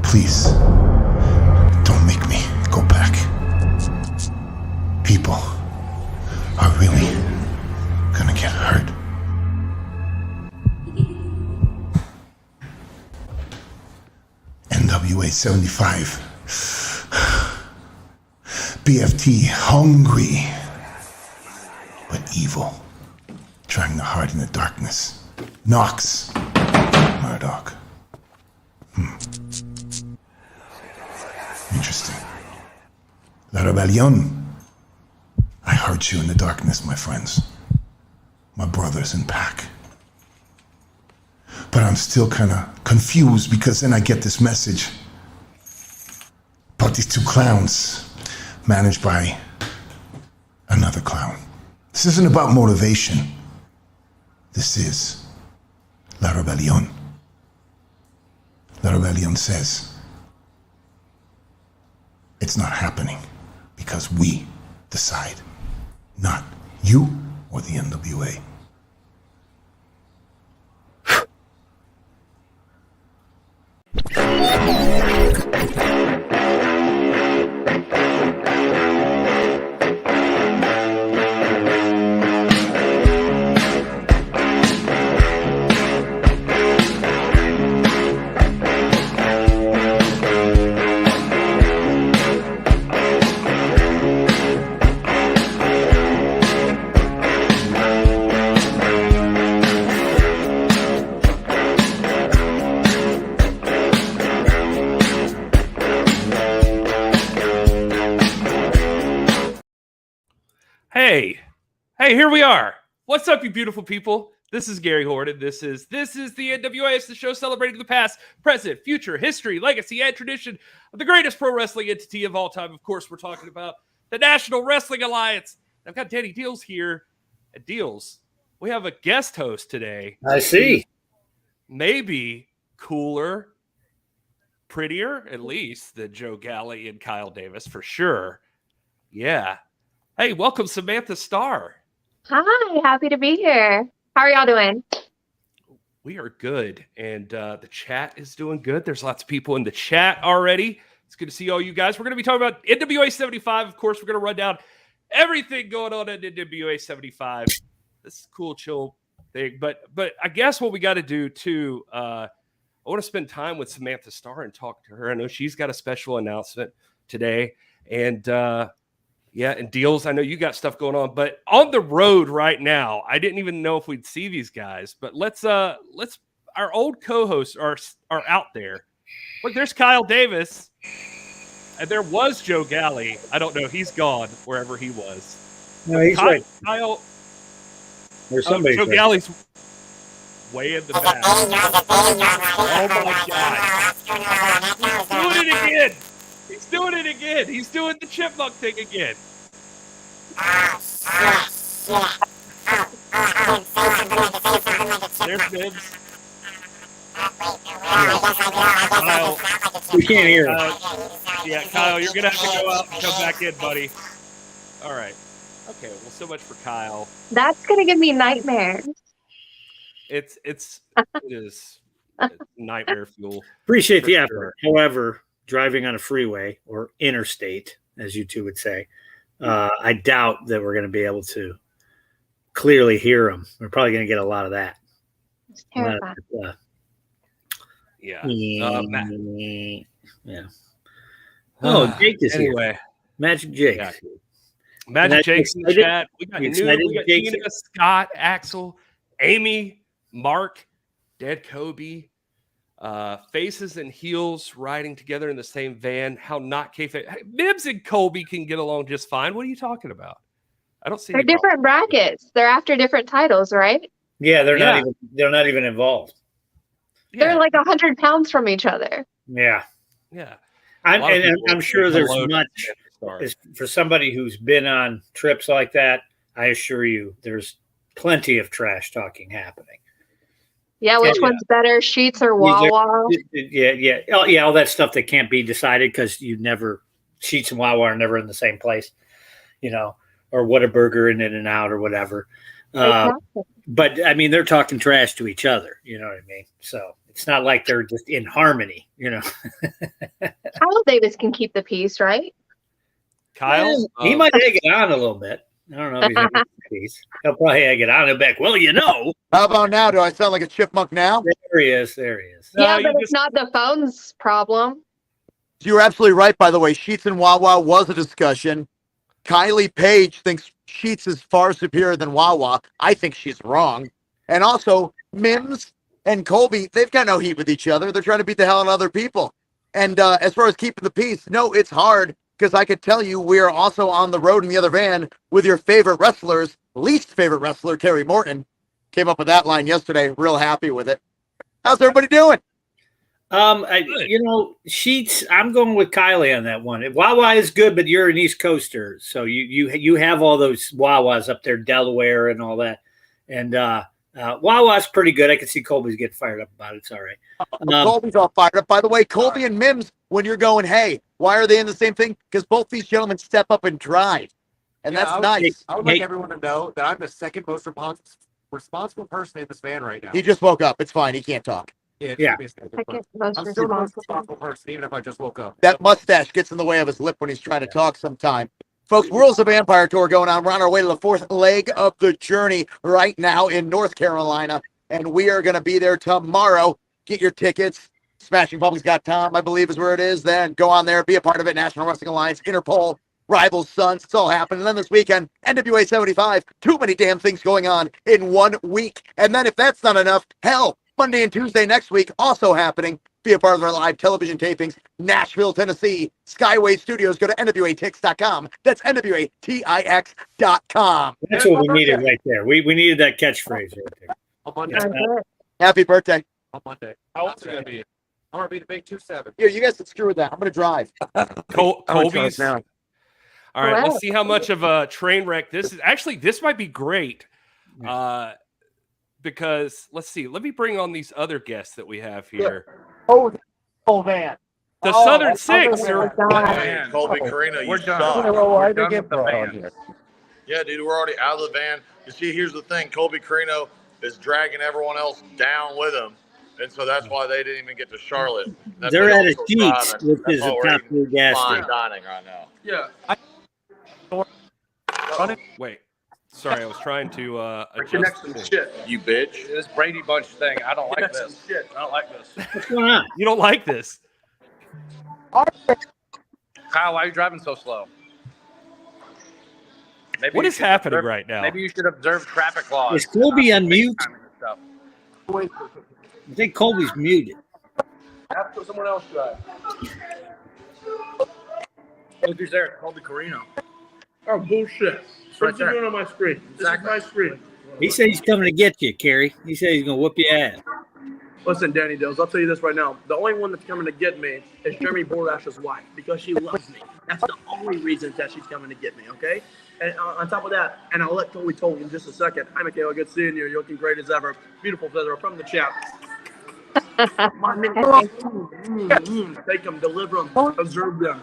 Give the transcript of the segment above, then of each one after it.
Please, don't make me go back. People are really gonna get hurt. NWA 75. BFT hungry, but evil. Trying to harden the darkness. Knox. Murdoch. Interesting. La Rebelión. I heard you in the darkness, my friends. My brothers in pack. But I'm still kind of confused because then I get this message about these two clowns managed by another clown. This isn't about motivation. This is La Rebelión. La Rebelión says it's not happening because we decide, not you or the NWA. Hey, here we are. What's up, you beautiful people? This is Gary Horton. This is the NWA. It's the show celebrating the past, present, future, history, legacy, and tradition of the greatest pro wrestling entity of all time. Of course, we're talking about the National Wrestling Alliance. I've got Danny Deals here. At Deals, we have a guest host today. I see. Maybe cooler, prettier, at least, than Joe Galley and Kyle Davis, for sure. Yeah. Hey, welcome, Samantha Starr. Hi, happy to be here. How are y'all doing? We are good, and the chat is doing good. There's lots of people in the chat already. It's good to see all you guys. We're going to be talking about NWA 75. Of course, we're going to run down everything going on at NWA 75. This is a cool, chill thing. But I guess what we got to do, too, I want to spend time with Samantha Starr and talk to her. I know she's got a special announcement today, and yeah, and Deals, I know you got stuff going on, but on the road right now, I didn't even know if we'd see these guys, but let's our old co-hosts are out there. Look, there's Kyle Davis, and there was Joe Galley. I don't know, he's gone wherever he was. No, he's right. Kyle, There's somebody. Joe Galley's way in the back. Oh my God. He's doing it again. He's doing it again. He's doing the chipmunk thing again. There's Nibs. Kyle. We can't hear him. Yeah, Kyle, you're going to have to go out and come back in, buddy. All right. Okay, well, so much for Kyle. That's gonna give me nightmares. It is nightmare fuel. Appreciate the For effort. However, driving on a freeway or interstate, as you two would say, I doubt that we're going to be able to clearly hear them. We're probably going to get a lot of that. It's terrifying. Yeah. Yeah. Oh, Jake is anyway. here. Magic Jake. Yeah. Magic Jake's in the chat. We got Tina, Scott, Axel, Amy, Mark, Dead Kobe, Faces and Heels riding together in the same van. How not kayfabe. Nibs and Colby can get along just fine. What are you talking about? I don't see. They're different brackets. They're after different titles, right? Yeah, they're not even involved. Yeah. They're like 100 pounds from each other. Yeah. Yeah. I'm sure there's much for somebody who's been on trips like that. I assure you, there's plenty of trash talking happening. Yeah, which one's better, Sheets or Wawa? Yeah. Oh, yeah, all that stuff that can't be decided because Sheets and Wawa are never in the same place, or Whataburger and In-N-Out or whatever. Exactly. But I mean, they're talking trash to each other. You know what I mean? So it's not like they're just in harmony. Kyle Davis can keep the peace, right? Kyle, he might egg it on a little bit. I don't know if he's going to peace. He'll probably egg it on and back. Well, How about now? Do I sound like a chipmunk now? There he is. Yeah, but it's not the phone's problem. You were absolutely right, by the way. Sheets and Wawa was a discussion. Kylie Page thinks Sheets is far superior than Wawa. I think she's wrong. And also, Mims and Colby, they've got no heat with each other. They're trying to beat the hell out of other people. And as far as keeping the peace, no, it's hard. Because I could tell you we are also on the road in the other van with your favorite wrestlers, least favorite wrestler, Kerry Morton. Came up with that line yesterday. Real happy with it. How's everybody doing? Sheets, I'm going with Kylie on that one. Wawa is good, but you're an East Coaster. So you have all those Wawas up there, Delaware and all that. And Wawa's pretty good. I can see Colby's getting fired up about it. It's all right. Colby's all fired up. By the way, Colby and Mims, when you're going, hey, why are they in the same thing? Because both these gentlemen step up and drive. And that's nice. I would like everyone to know that I'm the second most responsible person in this van right now. He just woke up. It's fine. He can't talk. Yeah. Second most I'm still the most responsible. responsible person, even if I just woke up. That mustache gets in the way of his lip when he's trying to talk sometime. Folks, Worlds of Vampire Tour going on. We're on our way to the fourth leg of the journey right now in North Carolina. And we are going to be there tomorrow. Get your tickets. Smashing Pumpkins Got Tom, I believe is where it is. Then go on there, be a part of it. National Wrestling Alliance, Interpol, Rivals, Sons. It's all happening. And then this weekend, NWA 75. Too many damn things going on in 1 week. And then if that's not enough, hell, Monday and Tuesday next week also happening. Be a part of our live television tapings. Nashville, Tennessee. Skyway Studios. Go to NWATix.com. That's NWATix.com. That's what we needed right there. We needed that catchphrase right there. On Monday. Happy birthday. On Monday. How old is it going to be? I'm going to be the big 2-7. Here, you guys can screw with that. I'm going to drive. Colby's now. All right, let's see how much of a train wreck this is. Actually, this might be great because let's see. Let me bring on these other guests that we have here. Oh, van. The Southern Six. Man, Colby Carino, you suck. Yeah, dude, we're already out of the van. You see, here's the thing. Colby Carino is dragging everyone else down with him. And so that's why they didn't even get to Charlotte. They're at a Sheets, which is a top tier gas fine station. dining right now. Yeah. Wait. Sorry, I was trying to adjust. Shit, you bitch. This Brady Bunch thing, I don't like this. I don't like this. What's going on? You don't like this? Kyle, why are you driving so slow? Maybe What you is should happening observe- right now? Maybe you should observe traffic laws. Is Colby on mute? Stuff. I think Colby's muted. Have to someone else drive. Look who's there, Colby Carino. Oh, bullshit. It's right What's he there. doing on my screen? Exactly. This is my screen. He said he's coming to get you, Kerry. He said he's gonna whoop your ass. Listen, Danny Dills, I'll tell you this right now. The only one that's coming to get me is Jeremy Bordash's wife because she loves me. That's the only reason that she's coming to get me, okay? And on top of that, and I'll let Toby tell you in just a second. Hi, Michaela. Good seeing you. You're looking great as ever. Beautiful feather from the chat. My take them, deliver them, observe them.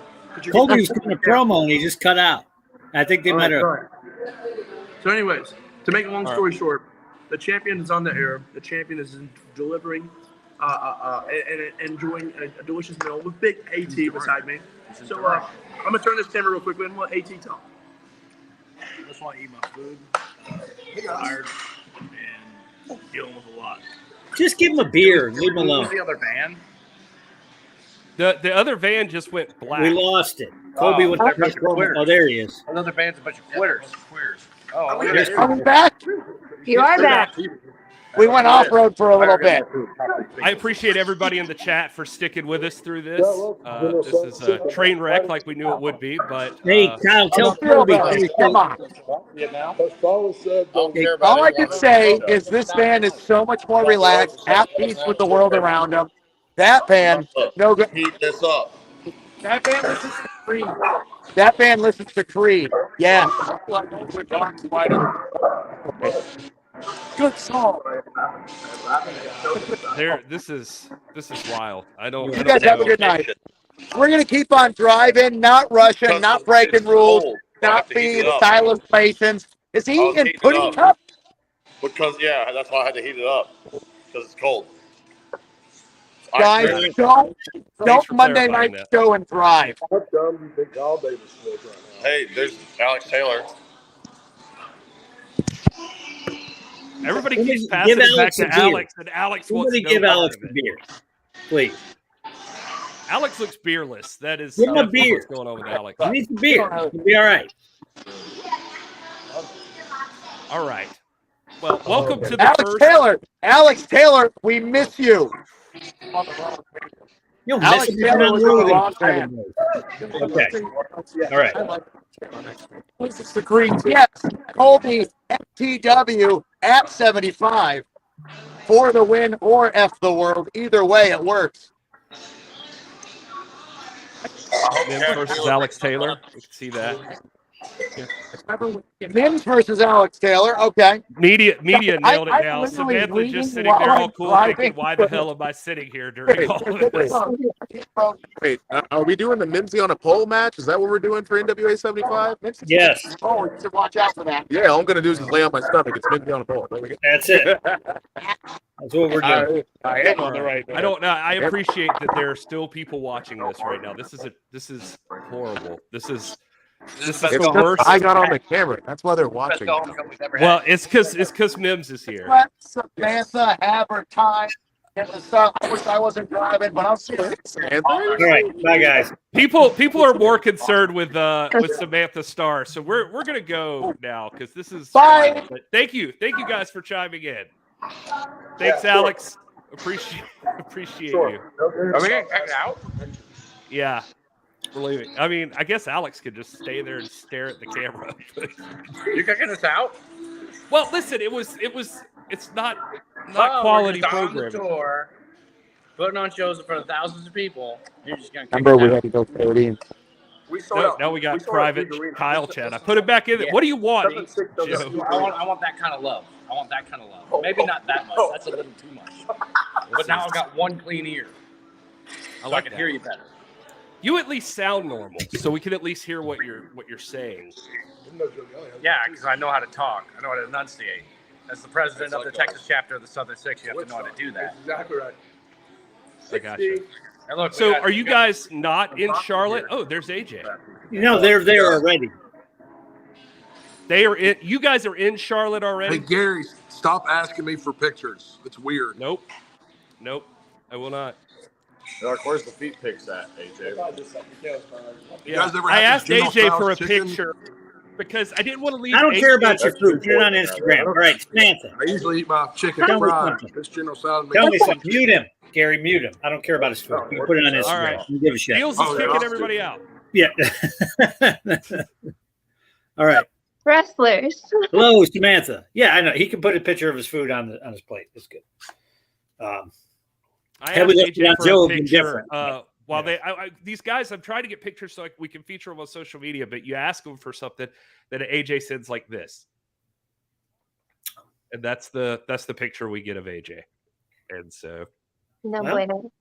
Told me he was doing a promo and he just cut out. I think they might have. So, anyways, to make a long story short, the champion is on the air. The champion is delivering and enjoying a delicious meal with big AT beside me. So I'm gonna turn this camera real quickly and let AT talk. I just want to eat my food. Tired and dealing with a lot. Just give him a beer and leave him alone. The other van. The other van just went black. We lost it. Colby went they're a bunch of quitters. Oh, there he is. Another van's a bunch of quitters. Oh, look at There's this. Coming back. You are back. We went off road for a little bit. I appreciate everybody in the chat for sticking with us through this. This is a train wreck like we knew it would be, but Hey, Kyle, tell Colby. Come on. All I can say is this van is so much more relaxed, at peace with the world around him. That van, no good. Heat this up. That van listens to Creed. That van listens to Creed. Yeah. Good song. this is wild. I don't. You guys have a good night. We're gonna keep on driving, not rushing, not breaking rules, not being silent Masons. Is he in pudding cup? Because that's why I had to heat it up because it's cold. Guys, don't Monday night show and drive. Hey, there's Alex Taylor. Everybody keeps passing it back to Alex, and Alex wants to give Alex a beer, please. Alex looks beerless. That is give him a beer. What's going on with Alex? He needs a beer. He'll be all right. All right. Well, welcome to the Alex Taylor, we miss you. Alex Taylor was on the wrong fan. Okay. All right. This is the green. Yes, Colby FTW at 75 for the win or F the world. Either way, it works. Mims versus Alex Taylor. We can see that. Mims versus Alex Taylor. Okay. Media nailed it now. literally Samantha just sitting while there all I'm cool driving. thinking, why the hell am I sitting here during all of this? Wait, are we doing the Mimsy on a pole match? Is that what we're doing for NWA 75? Yes. Oh, you should watch out for that. Yeah, all I'm going to do is just lay on my stomach. It's Mimsy on a pole. There we go. That's it. That's what we're doing. I am on the right. I don't know. I appreciate that there are still people watching this right now. This is horrible. This is the worst. I got on the camera. That's why they're watching. Well, it's because Mims is here. Let Samantha have her time. Get the stuff. I wish I wasn't driving, but I'm serious. All right, bye guys. People are more concerned with Samantha Starr, so we're gonna go now because this is. Bye. But thank you guys for chiming in. Thanks, Alex. Appreciate you. Are we getting cut out? Yeah. Believe it. I mean, I guess Alex could just stay there and stare at the camera. You kicking us out? Well, listen, it's not quality programming. Tour, putting on shows in front of thousands of people. You're just gonna Remember, we had to go 30. Now we got private Kyle chat. I put it back in. Yeah. What do you want? I want that kind of love. Maybe not that much. That's a little too much. But now I've got one clean ear, so I can hear you better. You at least sound normal, so we can at least hear what you're saying. Yeah, because I know how to talk. I know how to enunciate. As the president of the Texas chapter of the Southern Six, you have to know how to do that. Exactly right. I got you. And look, So, are you guys not in Charlotte? Oh, there's AJ. No, they're there already. They are in. You guys are in Charlotte already? Hey, Gary, stop asking me for pictures. It's weird. Nope. I will not. Like, where's the feet pics at, AJ? Yeah. I asked AJ for a picture because I didn't want to leave. I don't care about your food. Put it on Instagram. All right, Samantha. I usually eat my chicken fried. This General Salad. Tell me something. Mute him. Gary, mute him. I don't care about his food. You can put it on Instagram. All right. You give a shit. Steels is kicking everybody out. Yeah. All right. Wrestlers. Hello, Samantha. Yeah, I know. He can put a picture of his food on his plate. It's good. I Had we asked left it AJ on for Joe, a it'd been picture. different. While these guys, I'm trying to get pictures so we can feature them on social media. But you ask them for something that AJ sends like this, and that's the picture we get of AJ. And so, No Well, bueno.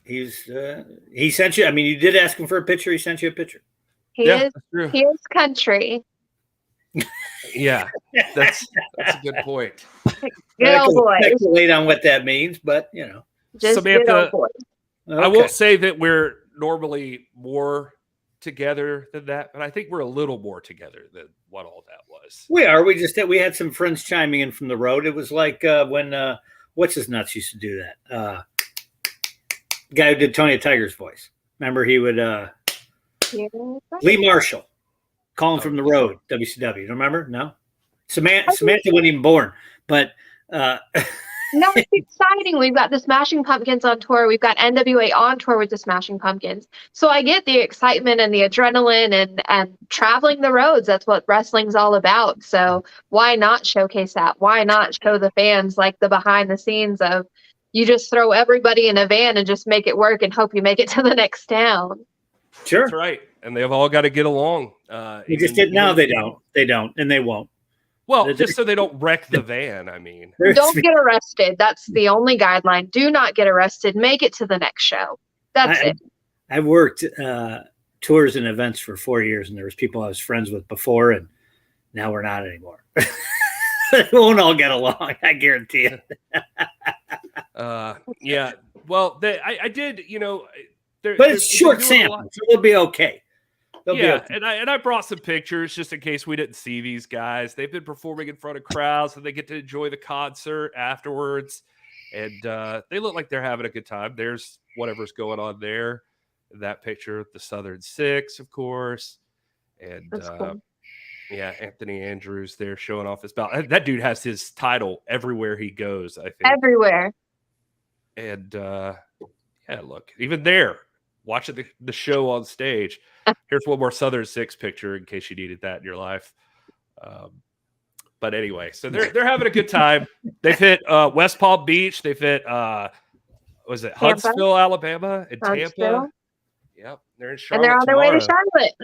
he sent you. I mean, you did ask him for a picture. He sent you a picture. He Yeah, is that's true. he is country. Yeah, that's a good point. Good I old can boy. speculate on what that means, but Just good Samantha, old boy. Okay. I won't say that we're normally more together than that, but I think we're a little more together than what all that was. We are. We had some friends chiming in from the road. It was like when what's his nuts used to do that. Guy who did Tony Tiger's voice. Remember, he would Lee Marshall calling from the road. WCW. You remember? No. Samantha wasn't even born, but. No, it's exciting. We've got the Smashing Pumpkins on tour. We've got NWA on tour with the Smashing Pumpkins. So I get the excitement and the adrenaline and traveling the roads. That's what wrestling's all about. So why not showcase that? Why not show the fans like the behind the scenes of you just throw everybody in a van and just make it work and hope you make it to the next town. Sure. That's right. And they've all got to get along. You just did. No, they don't. They don't, and they won't. Well, just so they don't wreck the van. I mean, Don't get arrested. That's the only guideline. Do not get arrested. Make it to the next show. That's it. I worked tours and events for 4 years, and there was people I was friends with before, and now we're not anymore. We won't all get along. I guarantee you. Yeah. Well, I did. But it's short sample, so it'll be okay. And I brought some pictures just in case we didn't see these guys. They've been performing in front of crowds, and they get to enjoy the concert afterwards. And they look like they're having a good time. There's whatever's going on there. That picture with the Southern Six, of course. And cool. yeah, Anthony Andrews there showing off his belt. That dude has his title everywhere he goes, I think. Everywhere. And yeah, look, even there, watching the show on stage. Here's one more Southern Six picture in case you needed that in your life. But anyway, so they're having a good time. They've hit West Palm Beach. They've hit was it Tampa. Huntsville, Alabama, and Huntsville. Tampa. Yep, they're in Charlotte. And they're on their way to tomorrow. Charlotte.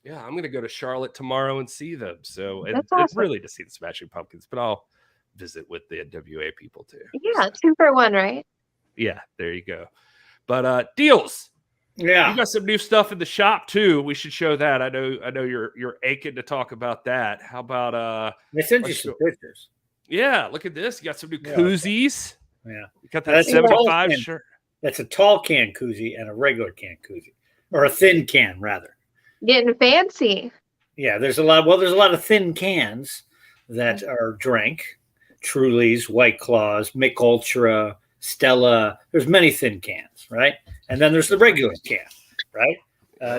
Yeah, I'm gonna go to Charlotte tomorrow and see them. So and That's awesome. really to see the Smashing Pumpkins, but I'll visit with the NWA people too. Yeah, 2 for 1, right? Yeah, there you go. But deals. Yeah, you got some new stuff in the shop too. We should show that. I know you're aching to talk about that. How about I sent you some pictures. Yeah, look at this. You got some new koozies. Yeah, you got that 75 shirt. That's a tall can koozie and a regular can koozie, or a thin can rather. Getting fancy. Yeah, there's a lot. Well, there's a lot of thin cans that are drank. Trulies, White Claws, Mick Ultra, Stella. There's many thin cans, right? And then there's the regular can, right,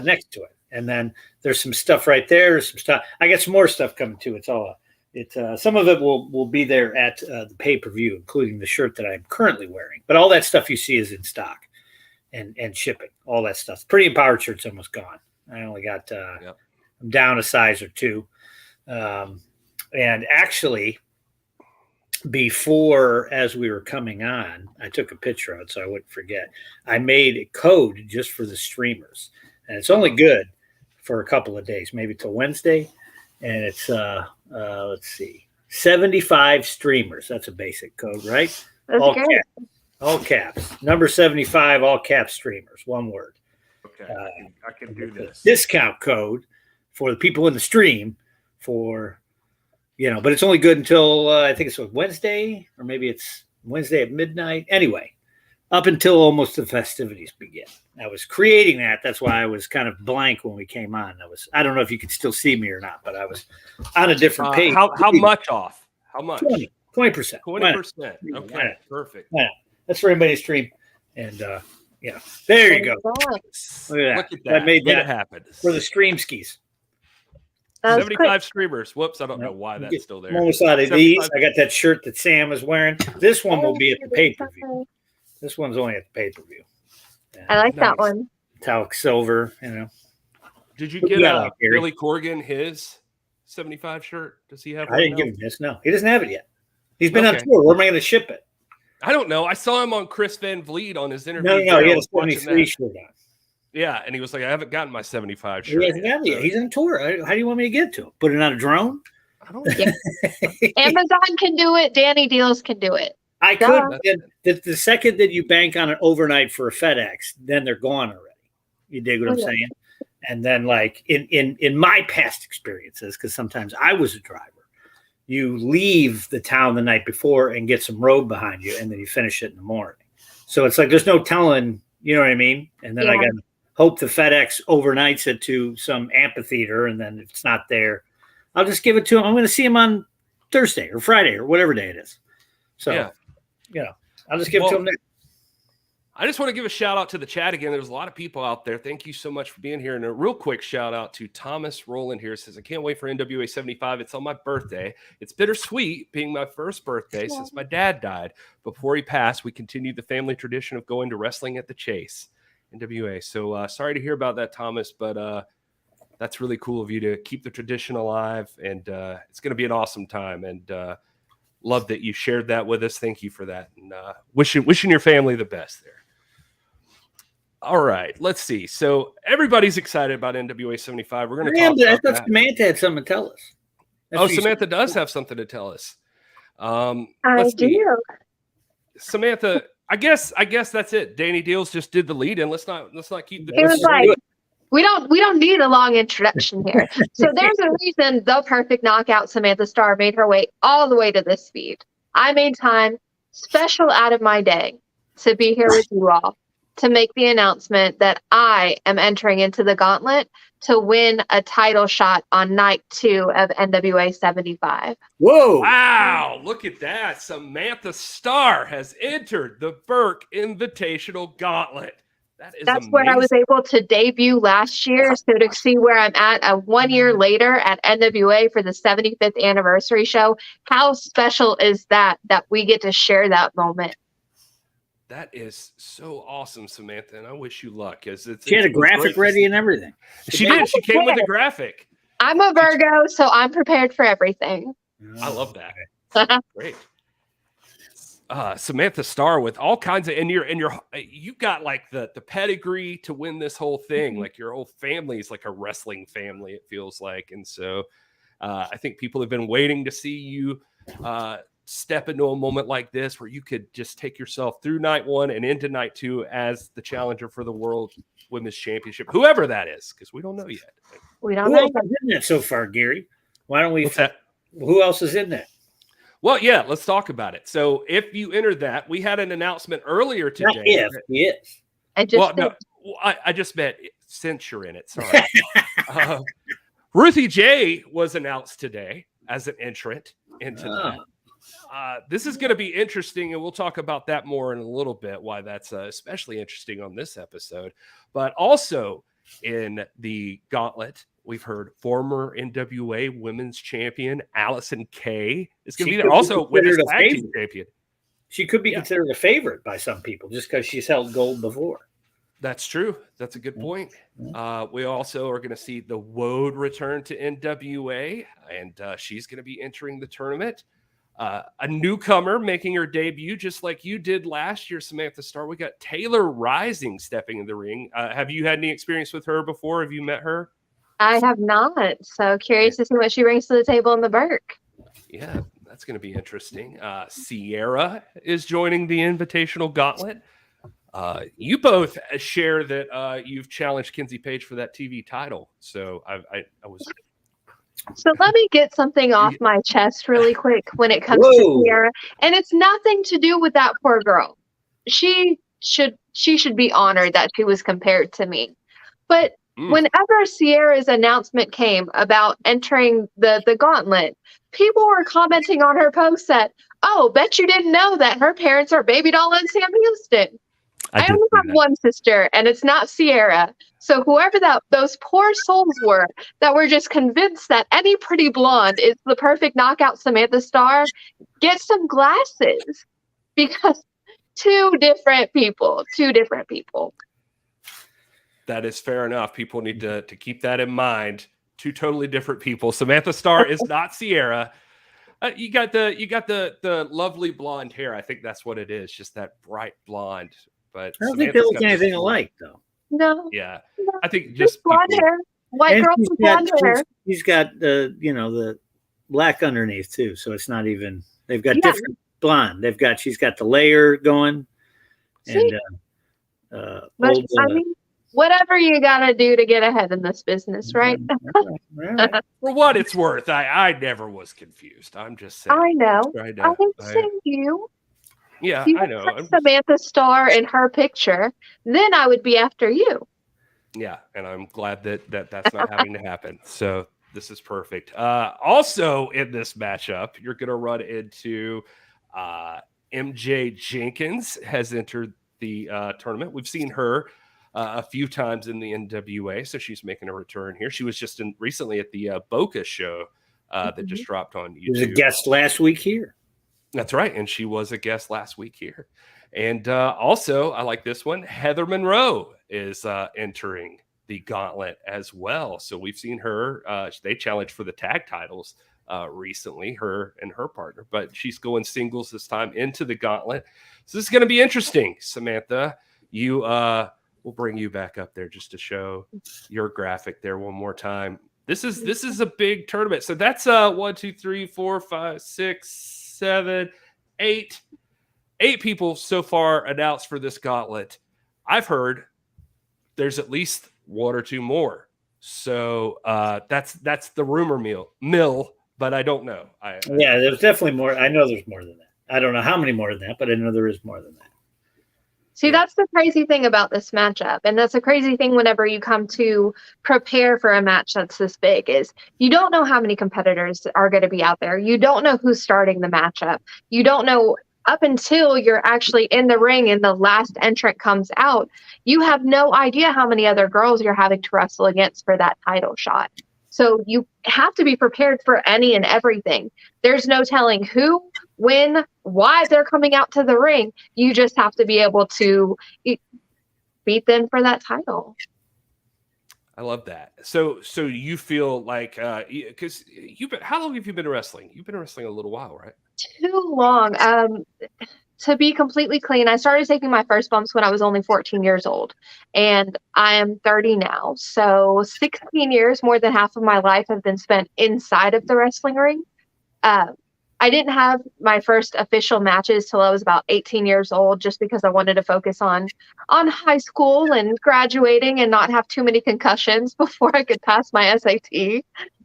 next to it. And then there's some stuff right there. There's some stuff. I got some more stuff coming too. Some of it will be there at the pay-per-view, including the shirt that I'm currently wearing. But all that stuff you see is in stock and shipping. All that stuff. Pretty Empowered shirt's almost gone. I only got I'm down a size or two. And actually, before, as we were coming on, I took a picture of it so I wouldn't forget. I made a code just for the streamers, and it's only good for a couple of days, maybe till Wednesday. And it's let's see, 75 streamers. That's a basic code, right? That's all good. caps, all caps. Number 75, all caps streamers. One word. Okay, I can do this. Discount code for the people in the stream for. But it's only good until I think it's Wednesday, or maybe it's Wednesday at midnight. Anyway, up until almost the festivities begin. I was creating that. That's why I was kind of blank when we came on. I don't know if you can still see me or not, but I was on a different page. How much off? How much? 20%. 20%. Okay, perfect. Yeah. That's for anybody to stream. And there you go. Look at that. Look at that. I made that happen for the stream skis. 75 streamers. Whoops, I don't know why that's still there. I'm almost out of these. I got that shirt that Sam is wearing. This one will be at the pay-per-view. This one's only at the pay-per-view. I like that one. Metallic silver, Did you get Billy Corgan his 75 shirt? Does he have I one didn't now? give him this. No, he doesn't have it yet. He's been on Okay. tour. Where am I going to ship it? I don't know. I saw him on Chris Van Vliet on his interview. No. there. He I had a was watching 73 that. shirt on. Yeah, and he was like, I haven't gotten my 75 He shirt. hasn't got it yet. So, He's on tour. How do you want me to get to him? Put it on a drone? I don't know. Amazon can do it. Danny Deals can do it. I Duh. could. The second that you bank on it overnight for a FedEx, then they're gone already. You dig what I'm Okay. saying? And then, like in my past experiences, because sometimes I was a driver, you leave the town the night before and get some road behind you, and then you finish it in the morning. So it's like there's no telling, you know what I mean? And then I Yeah. got to hope the FedEx overnights it to some amphitheater, and then if it's not there, I'll just give it to him. I'm going to see him on Thursday or Friday or whatever day it is. So, Yeah. you know, I'll just give it to him there. I just want to give a shout out to the chat again. There's a lot of people out there. Thank you so much for being here. And a real quick shout out to Thomas Rowland here. Says, I can't wait for NWA 75. It's on my birthday. It's bittersweet being my first birthday since my dad died. Before he passed, we continued the family tradition of going to wrestling at the Chase, NWA. So sorry to hear about that, Thomas, but that's really cool of you to keep the tradition alive. And it's going to be an awesome time. And love that you shared that with us. Thank you for that. And wishing your family the best there. All right, let's see. So everybody's excited about NWA 75. We're going to talk But I about thought that. Samantha had something to tell us. That's Oh, what you Samantha said. does have something to tell us. I Let's see. do. Samantha, I guess that's it. Danny Deals just did the lead, and let's not keep the. It was like we don't need a long introduction here. So there's a reason the perfect knockout Samantha Starr made her way all the way to this feed. I made time special out of my day to be here with you all to make the announcement that I am entering into the gauntlet to win a title shot on night 2 of NWA 75. Whoa! Wow, look at that. Samantha Starr has entered the Burke Invitational Gauntlet. That's amazing. Where I was able to debut last year. So to see where I'm at 1 year later at NWA for the 75th anniversary show, how special is that we get to share that moment? That is so awesome, Samantha, and I wish you luck. She had a graphic ready and everything. She did. She came with a graphic. I'm a Virgo, so I'm prepared for everything. I love that. Great. Samantha Starr with all kinds of, and you got like the pedigree to win this whole thing. Like your whole family is like a wrestling family, it feels like. And so I think people have been waiting to see you step into a moment like this where you could just take yourself through night 1 and into night 2 as the challenger for the World Women's Championship, whoever that is, because we don't know yet. We don't Who know. else is in that so far, Gary? Why don't we? What's that? Who else is in that? Well, yeah, let's talk about it. So if you enter that, we had an announcement earlier today. Not if, he is. I just Well, no, I just meant since you're in it. Sorry. Ruthie J was announced today as an entrant into that. This is going to be interesting, and we'll talk about that more in a little bit, why that's especially interesting on this episode. But also in the gauntlet, we've heard former NWA Women's Champion Allison Kay is going to be there. Also, Women's Tag Team Champion. She could be considered a favorite by some people just because she's held gold before. That's true. That's a good point. We also are going to see the Woad return to NWA, and she's going to be entering the tournament. A newcomer making her debut, just like you did last year, Samantha Starr. We got Taylor Rising stepping in the ring. Have you had any experience with her before? Have you met her? I have not. So curious to see what she brings to the table in the Burke. Yeah, that's going to be interesting. Sierra is joining the Invitational Gauntlet. You both share that you've challenged Kinsey Page for that TV title. So I was. So let me get something off my chest really quick when it comes to Sierra. And it's nothing to do with that poor girl. She should be honored that she was compared to me. But whenever Sierra's announcement came about entering the gauntlet, people were commenting on her post that, oh, bet you didn't know that her parents are Baby Doll and Sam Houston. I only have one sister, and it's not Sierra. So whoever those poor souls were that were just convinced that any pretty blonde is the perfect knockout Samantha Starr, get some glasses, because two different people. That is fair enough. People need to keep that in mind. two totally different people. Samantha Starr is not Sierra. You got the lovely blonde hair. I think that's what it is, just that bright blonde. But I don't think they look anything alike, though. No. Yeah, I think just blonde people, hair. White And girl with blonde hair. She's got the the black underneath too, so it's not even. They've got Yeah. different blonde. She's got the layer going, and But, old. I mean, whatever you gotta do to get ahead in this business, right? For what it's worth, I never was confused. I'm just saying. I know. Trying to- I can see you. Yeah, You I know. put Samantha Starr in her picture, then I would be after you. Yeah, and I'm glad that's not having to happen. So this is perfect. Also in this matchup, you're going to run into MJ Jenkins has entered the tournament. We've seen her a few times in the NWA, so she's making a return here. She was just recently at the Boca show that just dropped on YouTube. She was a guest last week here. That's right, and she was a guest last week here. And also, I like this one. Heather Monroe is entering the gauntlet as well. So we've seen her. They challenged for the tag titles recently, her and her partner. But she's going singles this time into the gauntlet. So this is going to be interesting, Samantha. We'll bring you back up there just to show your graphic there one more time. This is a big tournament. So that's 1, 2, 3, 4, 5, 6, 7, 8. 8 people so far announced for this gauntlet. I've heard there's at least 1 or 2 more. So that's the rumor mill, but I don't know. Yeah, there's definitely more. I know there's more than that. I don't know how many more than that, but I know there is more than that. See, that's the crazy thing about this matchup. And that's a crazy thing whenever you come to prepare for a match that's this big is you don't know how many competitors are going to be out there. You don't know who's starting the matchup. You don't know up until you're actually in the ring and the last entrant comes out. You have no idea how many other girls you're having to wrestle against for that title shot. So you have to be prepared for any and everything. There's no telling who, when, why they're coming out to the ring. You just have to be able to beat them for that title. I love that. So you feel like because how long have you been wrestling? You've been wrestling a little while, right? Too long. To be completely clean, I started taking my first bumps when I was only 14 years old, and I am 30 now. So 16 years, more than half of my life, have been spent inside of the wrestling ring. I didn't have my first official matches till I was about 18 years old, just because I wanted to focus on high school and graduating and not have too many concussions before I could pass my SAT.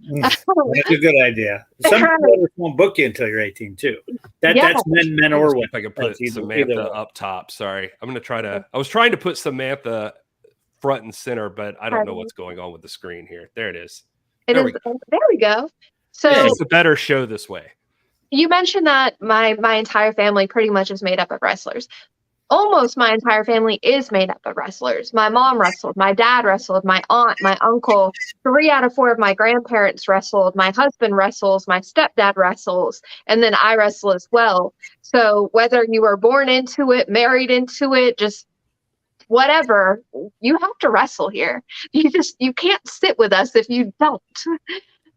That's a good idea. Some promoters won't book you until you're 18 too. That's men or women. If I could put Samantha up top. Sorry, I'm going to try to. I was trying to put Samantha front and center, but I don't know what's going on with the screen here. There it is. There we go. So it's a better show this way. You mentioned that my entire family pretty much is made up of wrestlers. Almost my entire family is made up of wrestlers. My mom wrestled, my dad wrestled, my aunt, my uncle, 3 out of 4 of my grandparents wrestled, my husband wrestles, my stepdad wrestles, and then I wrestle as well. So whether you were born into it, married into it, just whatever, you have to wrestle here. You can't sit with us if you don't.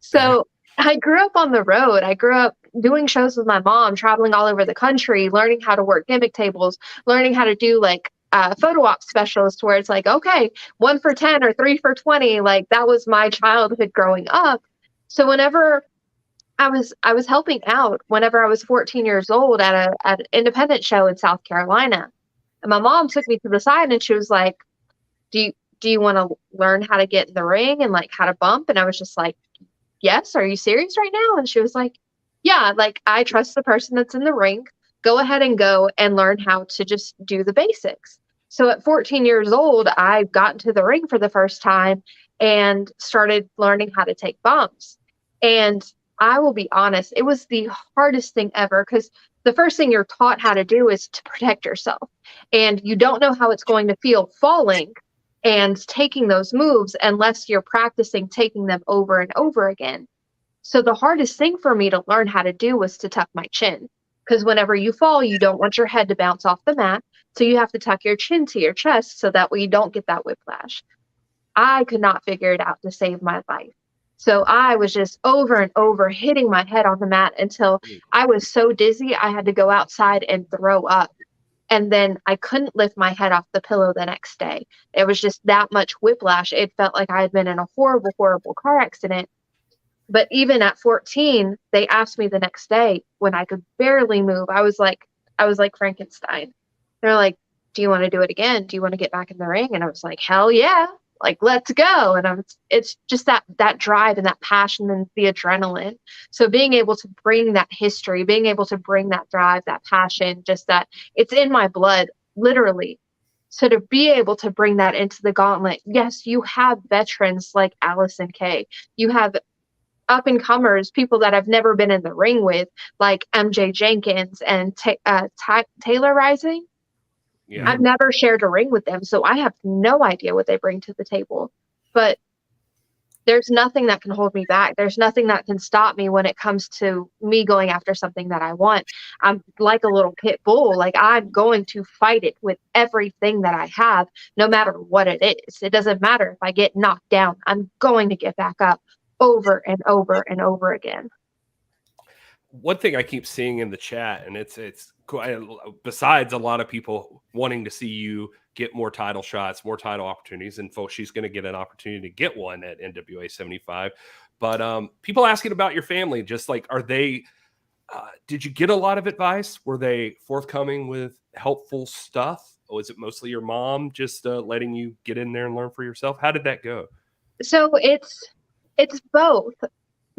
So I grew up on the road. I grew up doing shows with my mom, traveling all over the country, learning how to work gimmick tables, learning how to do like photo op specials where it's like, okay, 1 for 10 or 3 for 20. Like that was my childhood growing up. So whenever I was helping out, whenever I was 14 years old at an independent show in South Carolina, and my mom took me to the side and she was like, do you want to learn how to get in the ring and like how to bump? And I was just like, yes, are you serious right now? And she was like, yeah, like I trust the person that's in the ring. Go ahead and go and learn how to just do the basics. So at 14 years old, I got into the ring for the first time and started learning how to take bumps. And I will be honest, it was the hardest thing ever because the first thing you're taught how to do is to protect yourself. And you don't know how it's going to feel falling and taking those moves unless you're practicing taking them over and over again. So the hardest thing for me to learn how to do was to tuck my chin, because whenever you fall, you don't want your head to bounce off the mat. So you have to tuck your chin to your chest so that way you don't get that whiplash. I could not figure it out to save my life. So I was just over and over hitting my head on the mat until I was so dizzy I had to go outside and throw up. And then I couldn't lift my head off the pillow the next day. It was just that much whiplash. It felt like I had been in a horrible, horrible car accident. But even at 14, they asked me the next day when I could barely move. I was like Frankenstein. They're like, do you want to do it again? Do you want to get back in the ring? And I was like, hell yeah. Like, let's go. And it's just that drive and that passion and the adrenaline. So being able to bring that history, being able to bring that drive, that passion, just that it's in my blood, literally. So to be able to bring that into the gauntlet, yes, you have veterans like Allison Kay. You have up and comers, people that I've never been in the ring with, like MJ Jenkins and Taylor Rising. Yeah. I've never shared a ring with them, so I have no idea what they bring to the table. But there's nothing that can hold me back. There's nothing that can stop me when it comes to me going after something that I want. I'm like a little pit bull. Like, I'm going to fight it with everything that I have, no matter what it is. It doesn't matter if I get knocked down. I'm going to get back up over and over and over again. One thing I keep seeing in the chat, and it's besides a lot of people wanting to see you get more title shots, more title opportunities, and folks, she's going to get an opportunity to get one at NWA 75. But people asking about your family, just like, are they? Did you get a lot of advice? Were they forthcoming with helpful stuff? Or was it mostly your mom just letting you get in there and learn for yourself? How did that go? So it's both.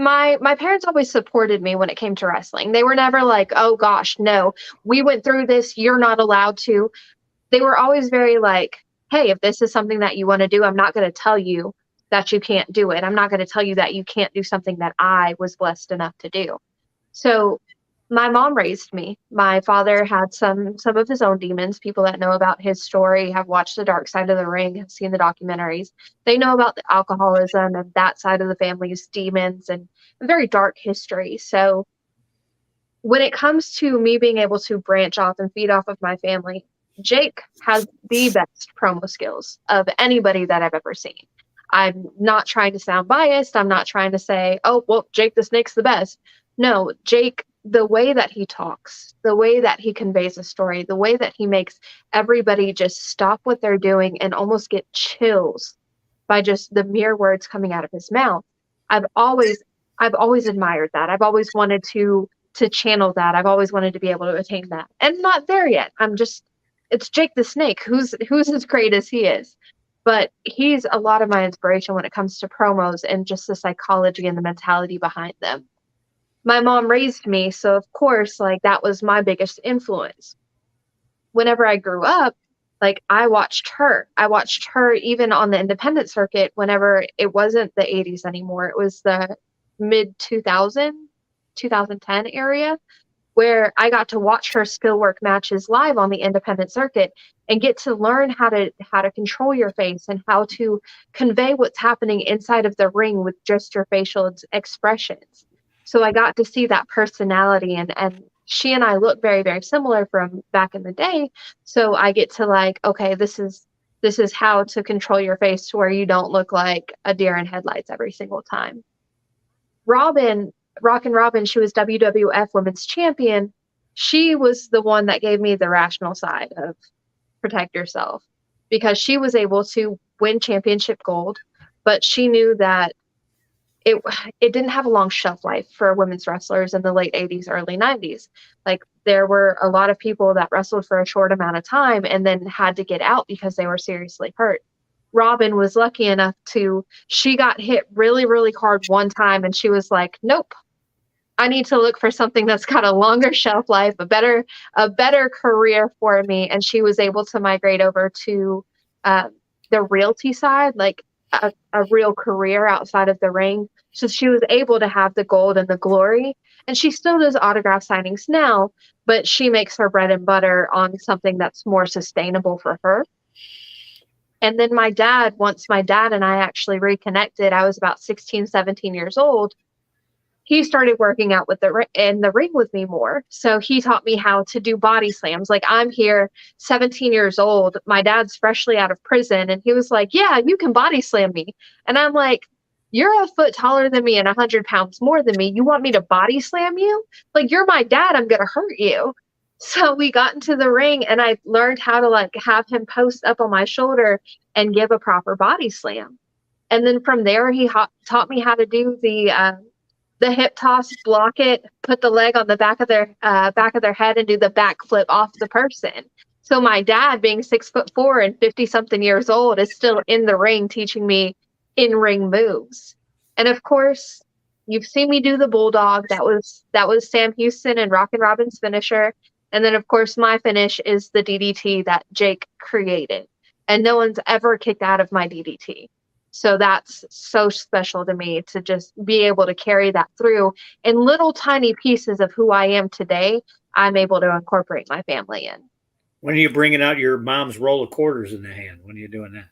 My parents always supported me when it came to wrestling. They were never like, oh gosh, no, we went through this, you're not allowed to. They were always very like, hey, if this is something that you want to do, I'm not going to tell you that you can't do it. I'm not going to tell you that you can't do something that I was blessed enough to do. So my mom raised me. My father had some of his own demons. People that know about his story have watched The Dark Side of the Ring, have seen the documentaries. They know about the alcoholism and that side of the family's demons and a very dark history. So when it comes to me being able to branch off and feed off of my family, Jake has the best promo skills of anybody that I've ever seen. I'm not trying to sound biased. I'm not trying to say, oh, well, Jake the Snake's the best. No, Jake, the way that he talks, the way that he conveys a story, the way that he makes everybody just stop what they're doing and almost get chills by just the mere words coming out of his mouth. I've always admired that. I've always wanted to channel that. I've always wanted to be able to attain that. And not there yet. It's Jake the Snake, who's as great as he is. But he's a lot of my inspiration when it comes to promos and just the psychology and the mentality behind them. My mom raised me, so of course, like, that was my biggest influence. Whenever I grew up, like, I watched her even on the independent circuit whenever it wasn't the 80s anymore. It was the mid 2010 area where I got to watch her still work matches live on the independent circuit and get to learn how to control your face and how to convey what's happening inside of the ring with just your facial expressions. So I got to see that personality, and she and I look very, very similar from back in the day. So I get to, like, okay, this is how to control your face to where you don't look like a deer in headlights every single time. Rockin' Robin, she was WWF Women's Champion. She was the one that gave me the rational side of protect yourself, because she was able to win championship gold, but she knew that it didn't have a long shelf life for women's wrestlers in the late 80s, early 90s. Like, there were a lot of people that wrestled for a short amount of time and then had to get out because they were seriously hurt. Robin was lucky enough she got hit really, really hard one time, and she was like, nope, I need to look for something that's got a longer shelf life, a better career for me. And she was able to migrate over to the realty side, like a real career outside of the ring. So she was able to have the gold and the glory. And she still does autograph signings now, but she makes her bread and butter on something that's more sustainable for her. And then once my dad and I actually reconnected, I was about 16, 17 years old. He started working out in the ring with me more. So he taught me how to do body slams. Like, I'm here 17 years old. My dad's freshly out of prison. And he was like, yeah, you can body slam me. And I'm like, you're a foot taller than me and 100 pounds more than me. You want me to body slam you? Like, you're my dad. I'm going to hurt you. So we got into the ring and I learned how to like have him post up on my shoulder and give a proper body slam. And then from there, he taught me how to do the hip toss, block it, put the leg on the back of their head and do the backflip off the person. So my dad, being 6'4" and 50-something years old, is still in the ring teaching me in-ring moves. And of course, you've seen me do the bulldog. That was Sam Houston and Rockin' Robin's finisher. And then, of course, my finish is the DDT that Jake created. And no one's ever kicked out of my DDT. So that's so special to me to just be able to carry that through. In little tiny pieces of who I am today, I'm able to incorporate my family in. When are you bringing out your mom's roll of quarters in the hand? When are you doing that?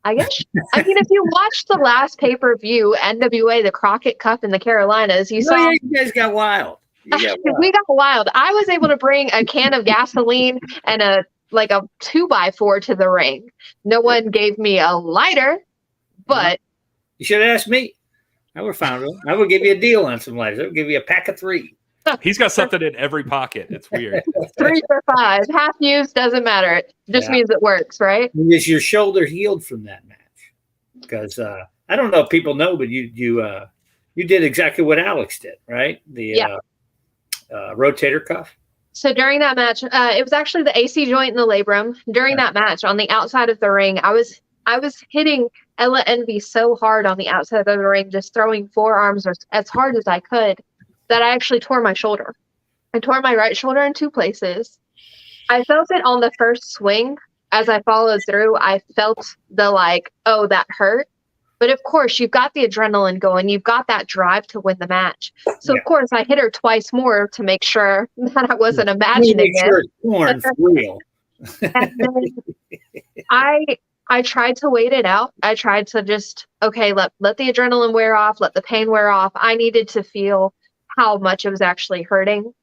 I guess. I mean, if you watched the last pay-per-view, NWA, the Crockett Cup in the Carolinas, you saw. Yeah, you guys got wild. We got wild. I was able to bring a can of gasoline and a 2x4 to the ring. No one gave me a lighter, but you should have asked me. I would have found it. I would give you a deal on some lighters. I would give you a pack of 3. He's got something in every pocket. It's weird. 3 for 5. Half used doesn't matter. It just means it works, right? Is your shoulder healed from that match? Because I don't know if people know, but you did exactly what Alex did, right? The rotator cuff. So during that match, it was actually the AC joint and the labrum. During that match, on the outside of the ring, I was hitting Ella Envy so hard on the outside of the ring, just throwing forearms as hard as I could, that I actually tore my shoulder. I tore my right shoulder in 2 places. I felt it on the first swing. As I followed through, I felt the oh, that hurt. But of course, you've got the adrenaline going. You've got that drive to win the match. So of course, I hit her twice more to make sure that I wasn't imagining it. Torn for real. And then I tried to wait it out. I tried to just, okay, let the adrenaline wear off, let the pain wear off. I needed to feel how much it was actually hurting.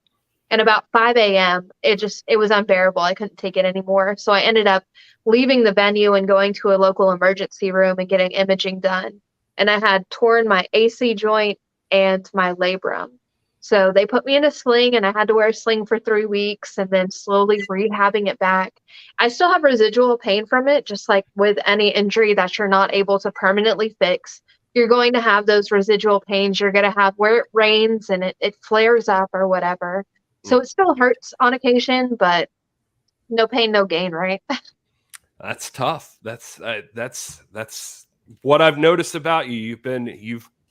And about 5 a.m., it was unbearable. I couldn't take it anymore. So I ended up leaving the venue and going to a local emergency room and getting imaging done. And I had torn my AC joint and my labrum. So they put me in a sling and I had to wear a sling for 3 weeks and then slowly rehabbing it back. I still have residual pain from it, just like with any injury that you're not able to permanently fix. You're going to have those residual pains. You're going to have where it rains and it flares up or whatever. So it still hurts on occasion, but no pain, no gain, right? That's tough. That's what I've noticed about you. You've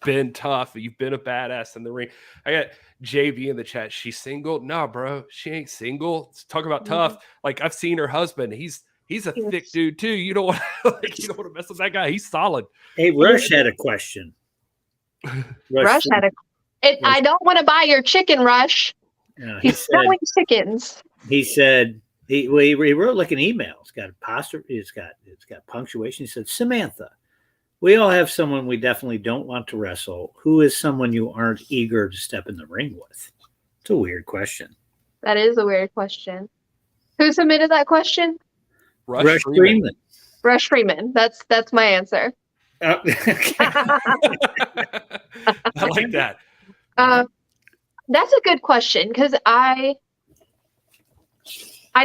been tough. You've been a badass in the ring. I got JB in the chat. She's single? Nah, bro. She ain't single. Talk about tough. Like, I've seen her husband. He's a thick dude too. You don't want to mess with that guy. He's solid. Hey, Rush had a question. Rush had I don't want to buy your chicken, Rush. He's selling chickens. He said he wrote like an email. It's got apostrophe. It's got punctuation. He said, Samantha, we all have someone we definitely don't want to wrestle. Who is someone you aren't eager to step in the ring with? It's a weird question. That is a weird question. Who submitted that question? Rush Freeman. Rush Freeman. That's my answer. I like that. That's a good question because I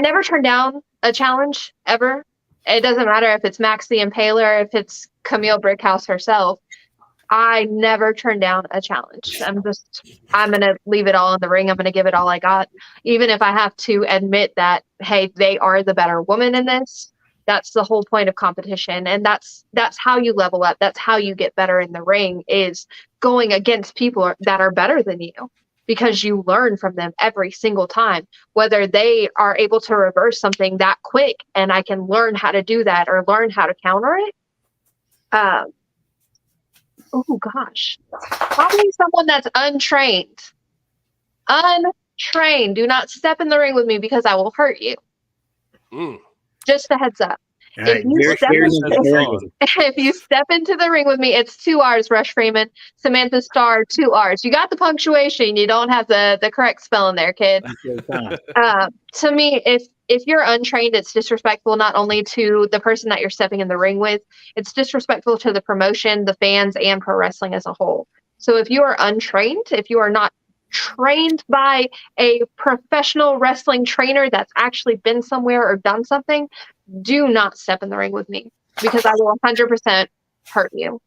never turn down a challenge ever. It doesn't matter if it's Max the Impaler, if it's Camille Brickhouse herself. I never turn down a challenge. I'm going to leave it all in the ring. I'm going to give it all I got. Even if I have to admit that, hey, they are the better woman in this. That's the whole point of competition. And that's how you level up. That's how you get better in the ring, is going against people that are better than you. Because you learn from them every single time, whether they are able to reverse something that quick and I can learn how to do that or learn how to counter it. Oh gosh, probably someone that's untrained. Do not step in the ring with me because I will hurt you. Just a heads up. All right, if you step into the ring with me, it's 2 R's, Rush Freeman. Samantha Starr, 2 R's. You got the punctuation. You don't have the correct spelling there, kid. To me, if you're untrained, it's disrespectful not only to the person that you're stepping in the ring with, it's disrespectful to the promotion, the fans, and pro wrestling as a whole. So if you are untrained, if you are not trained by a professional wrestling trainer that's actually been somewhere or done something, do not step in the ring with me because I will 100% hurt you.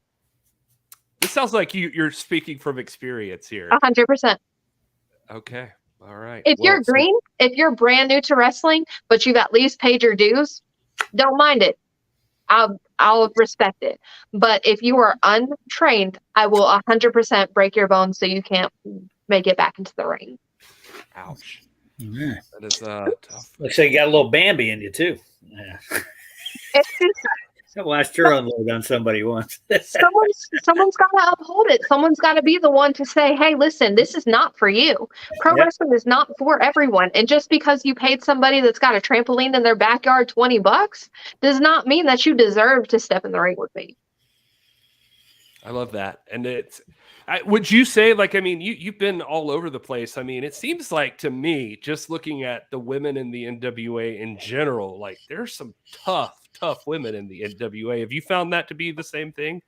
It sounds like you're speaking from experience here. 100%. Okay. All right. If you're green, if you're brand new to wrestling, but you've at least paid your dues, don't mind it. I'll respect it. But if you are untrained, I will 100% break your bones so you can't make it back into the ring. Ouch. Yeah. That is tough. Looks like you got a little Bambi in you too. Yeah. It's just, watched her unload on somebody once. someone's got to uphold it. Someone's got to be the one to say, hey, listen, this is not for you. Pro wrestling is not for everyone. And just because you paid somebody that's got a trampoline in their backyard $20 does not mean that you deserve to step in the ring with me. I love that. And would you say, like, I mean, you've been all over the place. I mean, it seems like to me, just looking at the women in the NWA in general, like there's some tough women in the NWA. Have you found that to be the same thing?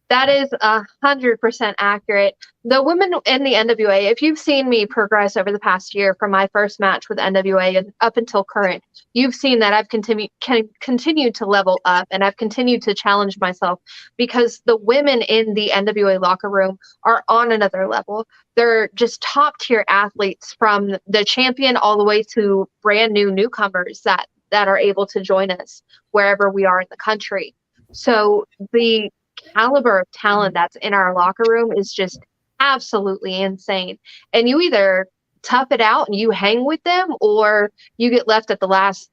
That is 100% accurate. The women in the NWA, if you've seen me progress over the past year from my first match with NWA and up until current, you've seen that I've continued to level up and I've continued to challenge myself because the women in the NWA locker room are on another level. They're just top tier athletes from the champion all the way to brand new newcomers that are able to join us wherever we are in the country. So the caliber of talent that's in our locker room is just absolutely insane. And you either tough it out and you hang with them or you get left at the last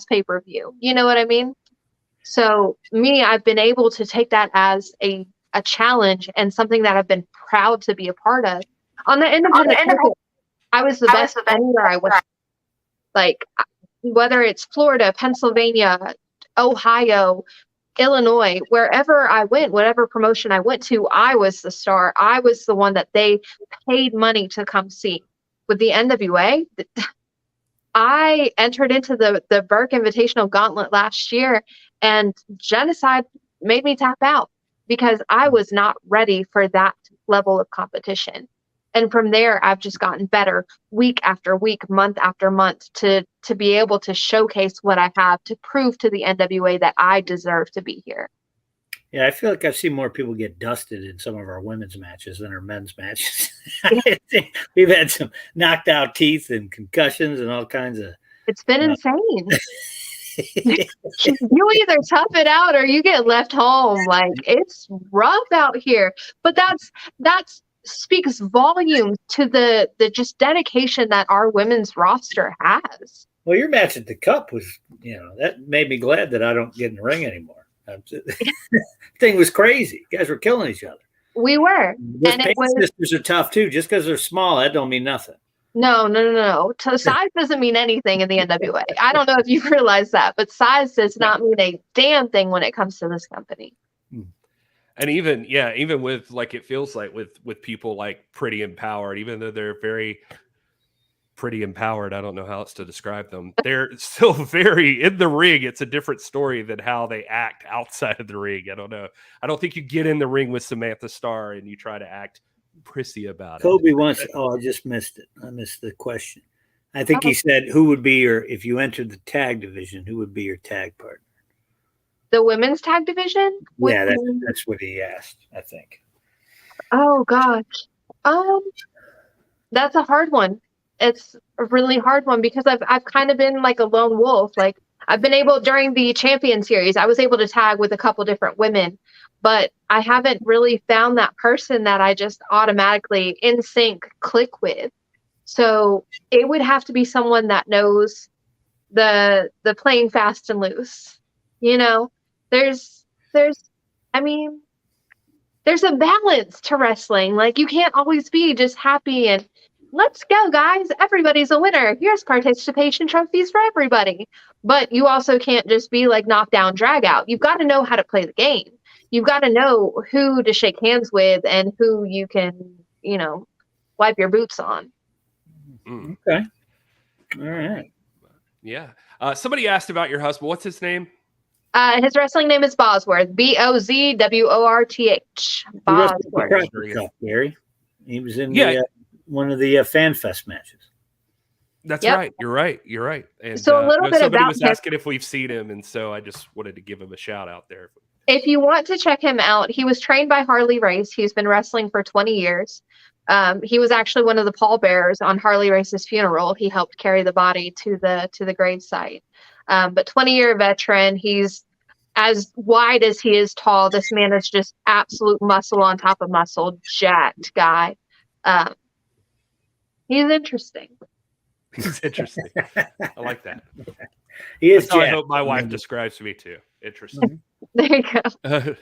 pay-per-view. You know what I mean? So me, I've been able to take that as a challenge and something that I've been proud to be a part of. On the independent, I was the best anywhere I went. Like, whether it's Florida, Pennsylvania, Ohio, Illinois, wherever I went, whatever promotion I went to, I was the star. I was the one that they paid money to come see. With the NWA, I entered into the Burke Invitational Gauntlet last year, and Genocide made me tap out because I was not ready for that level of competition. And from there, I've just gotten better week after week, month after month to be able to showcase what I have to prove to the NWA that I deserve to be here. Yeah, I feel like I've seen more people get dusted in some of our women's matches than our men's matches. We've had some knocked out teeth and concussions and all kinds of. It's been insane. You either tough it out or you get left home. Like, it's rough out here. But that's speaks volumes to the just dedication that our women's roster has. Well, your match at the Cup was, that made me glad that I don't get in the ring anymore. Thing was crazy. You guys were killing each other. We were. Those sisters are tough too. Just because they're small, that don't mean nothing. No. Size doesn't mean anything in the NWA. I don't know if you realize that, but size does not mean a damn thing when it comes to this company. And even with, like, it feels like with people like Pretty Empowered, even though they're very pretty empowered, I don't know how else to describe them. They're still very in the ring. It's a different story than how they act outside of the ring. I don't know. I don't think you get in the ring with Samantha Starr and you try to act prissy about it. Kobe wants. Oh, I just missed it. I missed the question. I think he said, "Who would be if you entered the tag division? Who would be your tag partner?" The women's tag division? Yeah, that's what he asked, I think. Oh gosh. That's a hard one. It's a really hard one because I've kind of been like a lone wolf. Like, I've been able, during the Champion Series, I was able to tag with a couple different women, but I haven't really found that person that I just automatically in sync click with. So it would have to be someone that knows the playing fast and loose. There's a balance to wrestling. Like, you can't always be just happy and let's go, guys. Everybody's a winner. Here's participation trophies for everybody. But you also can't just be like knockdown, drag out. You've got to know how to play the game. You've got to know who to shake hands with and who you can, wipe your boots on. Okay. All right. Yeah. Somebody asked about your husband. What's his name? His wrestling name is Bosworth. Bozworth. Bosworth. Gary. He was in one of the Fan Fest matches. That's right. You're right. And so a little bit somebody about was asking if we've seen him, and so I just wanted to give him a shout out there. If you want to check him out, he was trained by Harley Race. He's been wrestling for 20 years. He was actually one of the pallbearers on Harley Race's funeral. He helped carry the body to the gravesite. But 20-year veteran. He's as wide as he is tall. This man is just absolute muscle on top of muscle, jacked guy. He's interesting. He's interesting. I like that. He is. That's how I hope my wife describes me too. Interesting. There you go.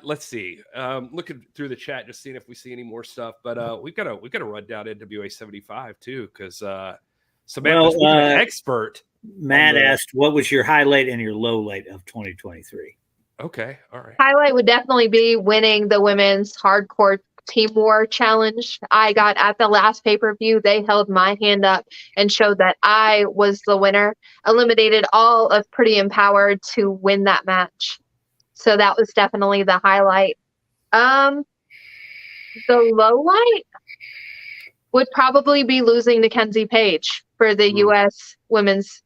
Let's see. Looking through the chat, just seeing if we see any more stuff. But we've got to run down NWA 75 too, because Samantha's an expert. Matt asked, "What was your highlight and your low light of 2023?" Okay, all right. Highlight would definitely be winning the women's hardcore team war challenge. I got at the last pay-per-view, they held my hand up and showed that I was the winner, eliminated all of Pretty Empowered to win that match. So that was definitely the highlight. The low light would probably be losing to Kenzie Page for the U.S. women's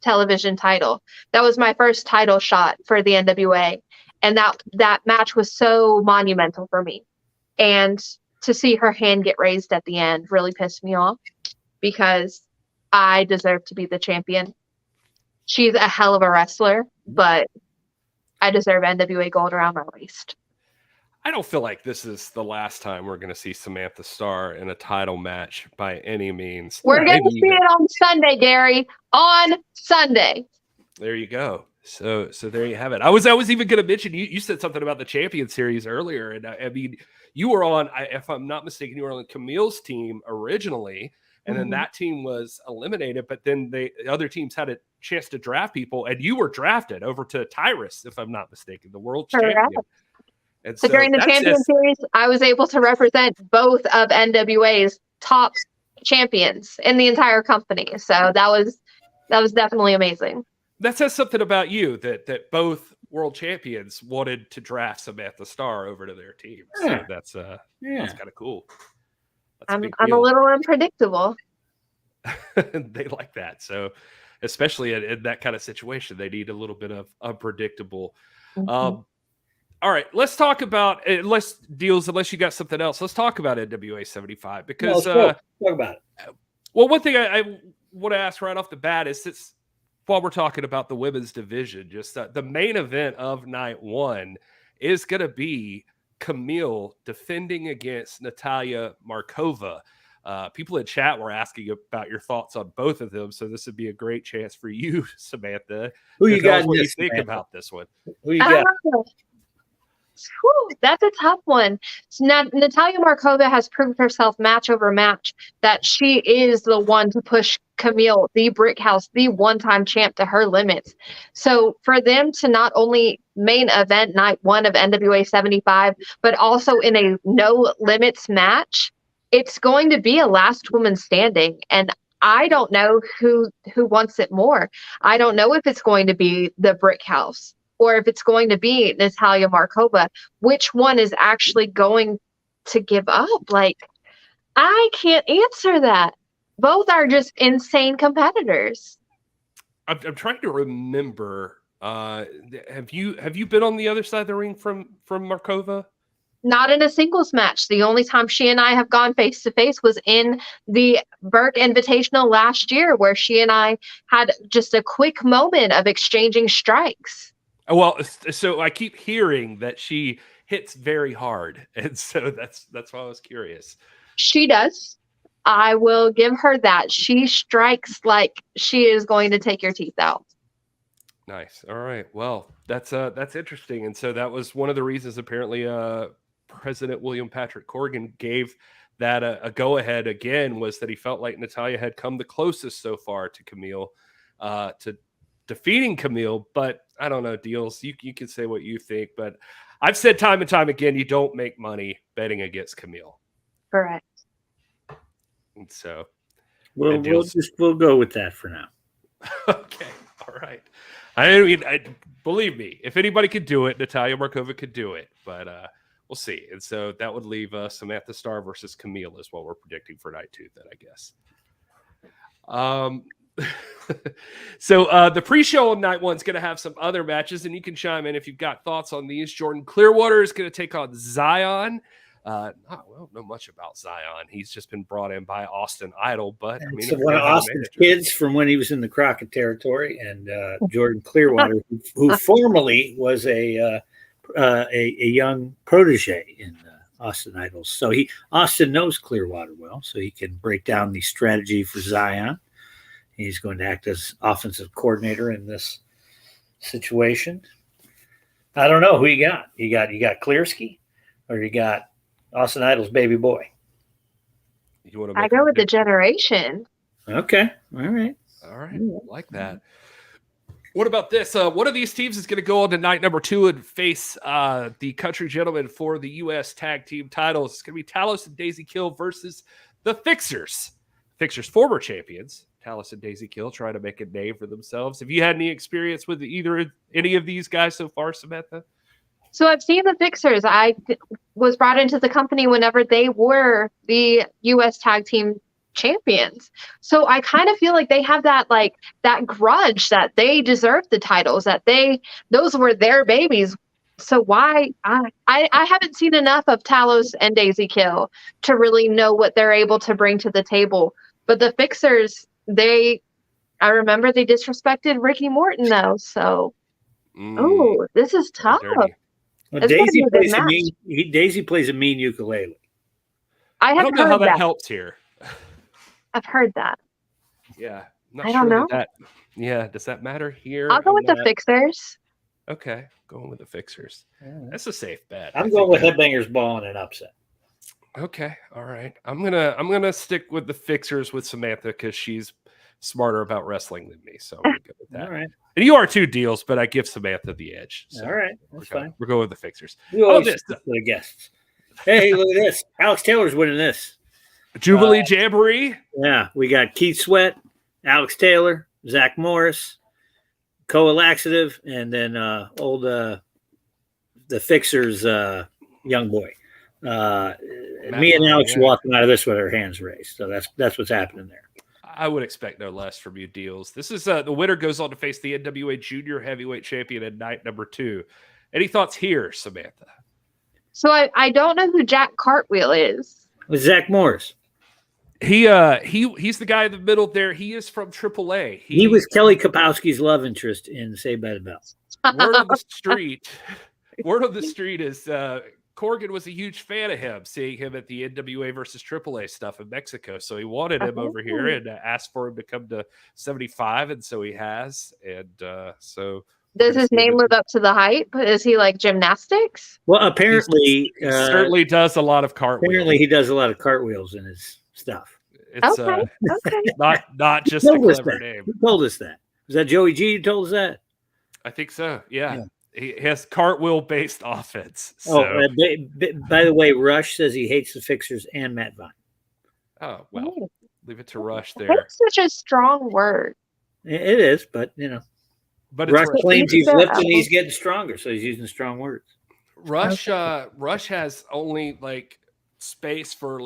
television title. That was my first title shot for the NWA. And that match was so monumental for me. And to see her hand get raised at the end really pissed me off because I deserve to be the champion. She's a hell of a wrestler, but I deserve NWA gold around my waist. I don't feel like this is the last time we're going to see Samantha Starr in a title match by any means. We're going to see it on Sunday, Gary. On Sunday. There you go. So there you have it. I was even going to mention, you said something about the Champion Series earlier, and I mean, you were on, if I'm not mistaken, you were on Camille's team originally, and then that team was eliminated, but then the other teams had a chance to draft people, and you were drafted over to Tyrus, if I'm not mistaken, the world champion. And so during the Champion Series, I was able to represent both of NWA's top champions in the entire company. So that was definitely amazing. That says something about you that both world champions wanted to draft Samantha Starr over to their team. So that's kind of cool. I'm a little unpredictable. They like that. So especially in that kind of situation, they need a little bit of unpredictable. All right, let's talk about unless you got something else. Let's talk about NWA 75 because talk about it. Well, one thing I want to ask right off the bat is while we're talking about the women's division, just the main event of night one is going to be Camille defending against Natalia Markova. People in chat were asking about your thoughts on both of them, so this would be a great chance for you, Samantha. Who you got? What do you think about this one? Who you got? That's a tough one. So Natalia Markova has proved herself match over match that she is the one to push Camille, the Brick House, the one-time champ, to her limits. So for them to not only main event night one of NWA 75, but also in a no limits match, it's going to be a last woman standing. And I don't know who wants it more. I don't know if it's going to be the Brick House or if it's going to be Natalia Markova. Which one is actually going to give up? Like, I can't answer that. Both are just insane competitors. I'm trying to remember. Have you been on the other side of the ring from Markova? Not in a singles match. The only time she and I have gone face to face was in the Burke Invitational last year, where she and I had just a quick moment of exchanging strikes. Well, so I keep hearing that she hits very hard, and so that's why I was curious. She does. I will give her that. She strikes like she is going to take your teeth out. Nice. All right. Well, that's interesting. And so that was one of the reasons apparently President William Patrick Corgan gave that a go-ahead again was that he felt like Natalya had come the closest so far to Camille, to defeating Camille. But I don't know, Deals. You can say what you think, but I've said time and time again, you don't make money betting against Camille. Correct. And so we'll go with that for now. Okay, all right. I mean, believe me, if anybody could do it, Natalya Markova could do it, but we'll see. And so that would leave Samantha Starr versus Camille is what we're predicting for night 2, then, I guess. So the pre-show on night 1 is going to have some other matches, and you can chime in if you've got thoughts on these. Jordan Clearwater is going to take on Zion. I don't know much about Zion. He's just been brought in by Austin Idol, but I mean, so one of Austin's kids from when he was in the Crockett territory, and Jordan Clearwater, who formerly was a young protege in Austin Idol. So Austin knows Clearwater well, so he can break down the strategy for Zion. He's going to act as offensive coordinator in this situation. I don't know who you got. You got Clearsky, or you got Austin Idol's baby boy. I go with the generation. Okay. All right. Like that. What about this? One of these teams is going to go on to night number 2 and face the country gentlemen for the U.S. tag team titles. It's going to be Talos and Daisy Kill versus the Fixers. Fixers, former champions. Talos and Daisy Kill trying to make a name for themselves. Have you had any experience with any of these guys so far, Samantha? So I've seen the Fixers. I was brought into the company whenever they were the U.S. tag team champions. So I kind of feel like they have that grudge that they deserve the titles, that those were their babies. So why I haven't seen enough of Talos and Daisy Kill to really know what they're able to bring to the table. But the Fixers, I remember they disrespected Ricky Morton though. So this is tough. Well, Daisy plays a mean ukulele. I don't know how that helps here. I've heard that. Yeah. I don't know. Does that matter here? I'll go with the Fixers. Okay. Going with the Fixers. That's a safe bet. I'm going with Headbangers Ball in an upset. Okay. All right. I'm gonna stick with the Fixers with Samantha because she's smarter about wrestling than me. So I'm gonna go with that. All right. And you are too, Deals, but I give Samantha the edge. So all right. That's fine. We're going with the Fixers. We always for the guests. Hey, look at this. Alex Taylor's winning this. Jubilee Jamboree. Yeah, we got Keith Sweat, Alex Taylor, Zach Morris, Koa Laxative, and then the Fixers young boy. Me and Alex are walking out of this with our hands raised. So that's what's happening there. I would expect no less from you, Deals. This is the winner goes on to face the NWA Junior Heavyweight Champion at night number 2. Any thoughts here, Samantha? So I don't know who Jack Cartwheel is. With Zach Morris. He's the guy in the middle there. He is from AAA. He was Kelly Kapowski's love interest in Saved by the Bell. Word on the street is Corgan was a huge fan of him, seeing him at the NWA versus AAA stuff in Mexico. So he wanted him over here and asked for him to come to 75, and so he has. And so does his name live up to the hype? Is he like gymnastics? Well, apparently he certainly does a lot was. Apparently he does a lot of cartwheels in his stuff. It's okay. not just a clever name. Who told us that? Was that Joey G who told us that? I think so. Yeah. He has cartwheel-based offense. So. By the way, Rush says he hates the Fixers and Matt Vine. Oh, well, leave it to Rush there. That's such a strong word. It is, but But Rush claims he's lifting, he's getting stronger, so he's using strong words. Rush has only space for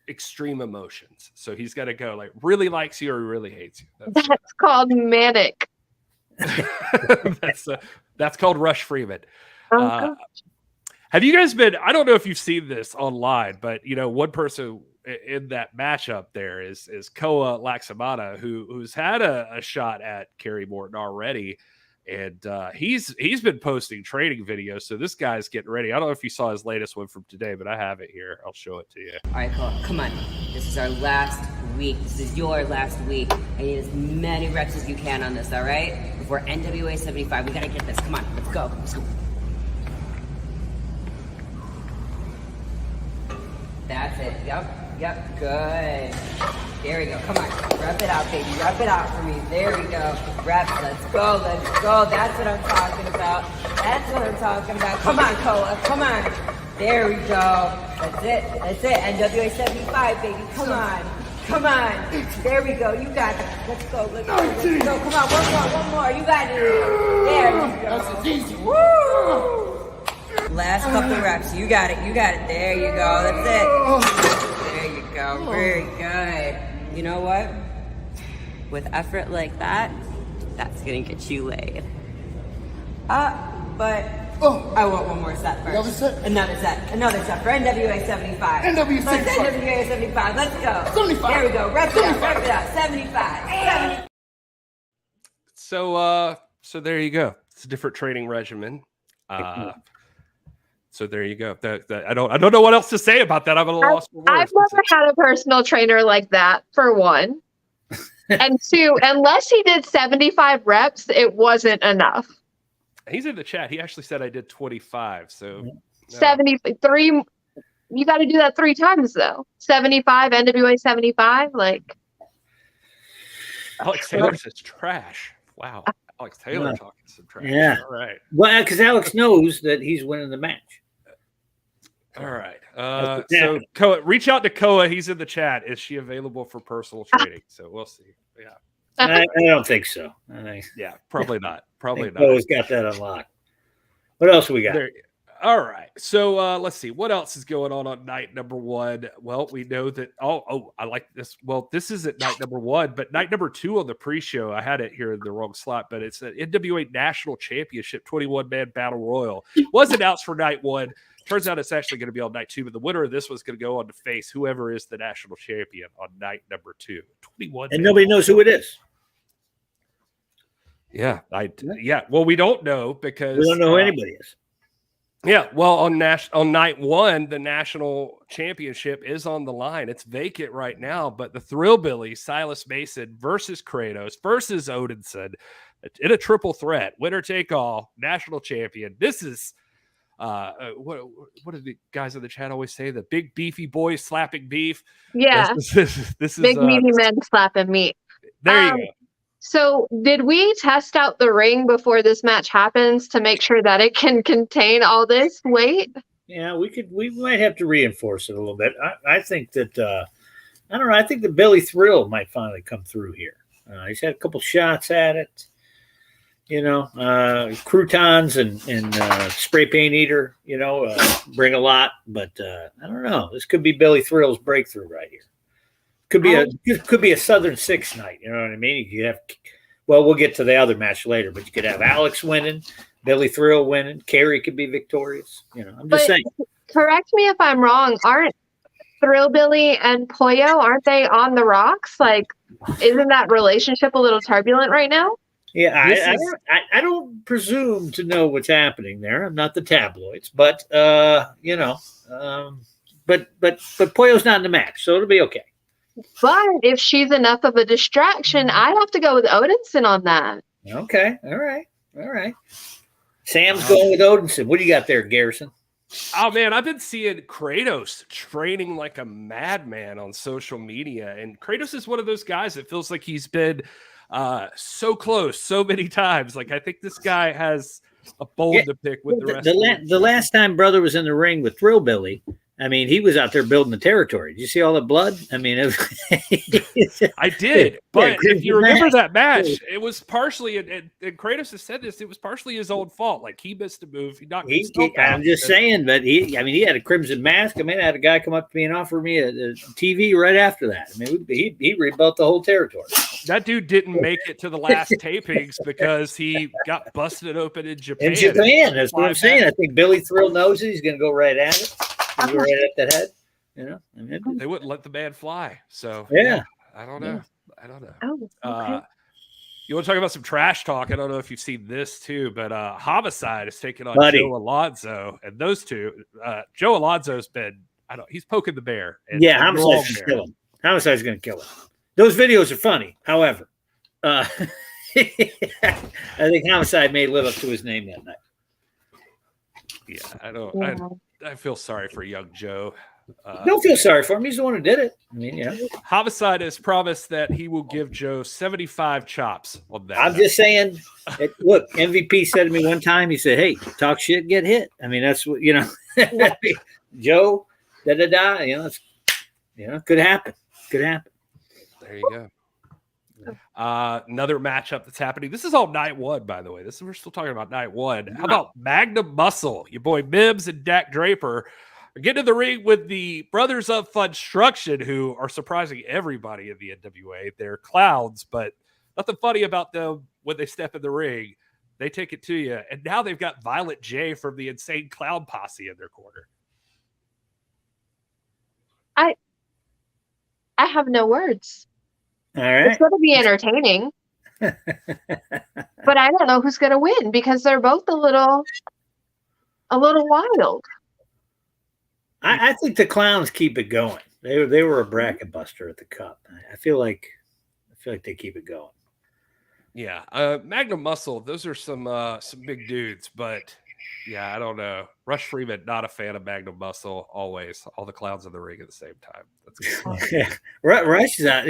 extreme emotions, so he's got to go really likes you or really hates you. That's called manic. That's called Rush Freeman. Have you guys been? I don't know if you've seen this online, but one person in that matchup there is Koa Laxamana, who's had a shot at Kerry Morton already, and he's been posting training videos. So this guy's getting ready. I don't know if you saw his latest one from today, but I have it here. I'll show it to you. All right, Koa, come on. This is our last week. This is your last week. I need as many reps as you can on this. All right, before NWA 75, we gotta get this. Come on, let's go. Let's go. That's it. Yep. Good. There we go. Come on. Rep it out, baby. Rep it out for me. There we go. Reps. Let's go. That's what I'm talking about. Come on, Koa. Come on. There we go. That's it. NWA 75, baby. Come on. There we go. You got it. Let's go. Come on. One more. You got it. There we go. That's easy. Woo! Last couple reps. You got it. There you go. That's it. There you go. Very good. You know what? With effort like that, that's gonna get you laid. But I want one more set first. Another set for NWA 75. NWA 75. Let's go. 75. There we go. Rep it out. 75. So there you go. It's a different training regimen. So there you go. I don't know what else to say about that. I'm at a loss for words. I've never had a personal trainer like that, for one. And two, unless he did 75 reps, it wasn't enough. He's in the chat. He actually said I did 25. So no. 73. You got to do that 3 times though. 75, NWA 75. Like Alex Taylor says trash. Wow. Alex Taylor talking some trash. Yeah. All right. Well, because Alex knows that he's winning the match. All right. So Koa, reach out to Koa. He's in the chat. Is she available for personal training? So we'll see. Yeah. I don't think so. Yeah, probably not. Probably not. Koa's got that unlocked. What else we got? All right. So let's see. What else is going on night number 1? Well, we know that. Oh, I like this. Well, this isn't night number 1, but night number 2 on the pre-show. I had it here in the wrong slot, but it's an NWA National Championship 21-man Battle Royal. Was announced for night 1. Turns out it's actually going to be on night 2, but the winner of this was going to go on to face whoever is the national champion on night number 2. 21. And nobody knows who it is. Yeah. Well, we don't know because we don't know who anybody is. Yeah, well, on night 1, the national championship is on the line. It's vacant right now, but the Thrillbilly, Silas Mason versus Kratos versus Odinson in a triple threat, winner take all, national champion. This is what do the guys in the chat always say? The big beefy boys slapping beef. Yeah, this is big meaty men slapping meat. There you go. So did we test out the ring before this match happens to make sure that it can contain all this weight? Yeah, we might have to reinforce it a little bit. I think that I don't know. I think the Billy Thrill might finally come through here. He's had a couple shots at it. You know, croutons and spray paint eater. You know, bring a lot. But I don't know. This could be Billy Thrill's breakthrough right here. Could be a Southern Six night. You know what I mean? You could have. Well, we'll get to the other match later, but you could have Alex winning, Billy Thrill winning, Carrie could be victorious. You know, I'm just saying. Correct me if I'm wrong. Aren't Thrillbilly and Pollo, aren't they on the rocks? Like, isn't that relationship a little turbulent right now? Yeah, I don't presume to know what's happening there. I'm not the tabloids, but you know, but Pollo's not in the match, so it'll be okay. But if she's enough of a distraction, I'd have to go with Odinson on that. Okay, all right. Sam's going with Odinson. What do you got there, Garrison? Oh man, I've been seeing Kratos training like a madman on social media, and Kratos is one of those guys that feels like he's been so close so many times. Like I think this guy has a bone to pick with the rest. The last time brother was in the ring with Thrillbilly, I mean, he was out there building the territory. Did you see all the blood? I mean, I did. But if you remember that match, it was partially, and Kratos has said this, it was partially his own fault. Like he missed a move. He knocked himself out. I'm just saying, but he had a crimson mask. I mean, I had a guy come up to me and offer me a TV right after that. I mean, he rebuilt the whole territory. That dude didn't make it to the last tapings because he got busted open in Japan. That's what I'm saying. I think Billy Thrill knows it. He's going to go right at it. Right at the head, you know. I mean, they wouldn't let the man fly. So yeah, I don't know. Oh, okay. You want to talk about some trash talk? I don't know if you've seen this too, but Homicide is taking on Joe Alonzo, and those two, Joe Alonzo's been, he's poking the bear. Yeah, Homicide's going to kill him. Homicide's going to kill him. Those videos are funny. However, I think Homicide may live up to his name that night. Yeah, I don't. I feel sorry for young Joe. Don't feel sorry for him. He's the one who did it. I mean, yeah. Homicide has promised that he will give Joe 75 chops on that. I'm just saying. Look, MVP said to me one time. He said, "Hey, talk shit, get hit." I mean, that's what Joe. It's, could happen. Could happen. There you go. Another matchup that's happening. This is all night one, by the way. We're still talking about night one. How about Magnum Muscle? Your boy Mims and Dak Draper are getting in the ring with the Brothers of Funstruction, who are surprising everybody in the NWA. They're clowns, but nothing funny about them when they step in the ring. They take it to you. And now they've got Violent J from the Insane Clown Posse in their corner. I have no words. All right. It's going to be entertaining. But I don't know who's going to win because they're both a little wild. I think the clowns keep it going. They were a bracket buster at the Cup. I feel like they keep it going. Yeah, Magnum Muscle. Those are some big dudes, but yeah, I don't know. Rush Freeman, not a fan of Magnum Muscle. Always, all the clowns in the ring at the same time. That's good. Yeah. Rush is out.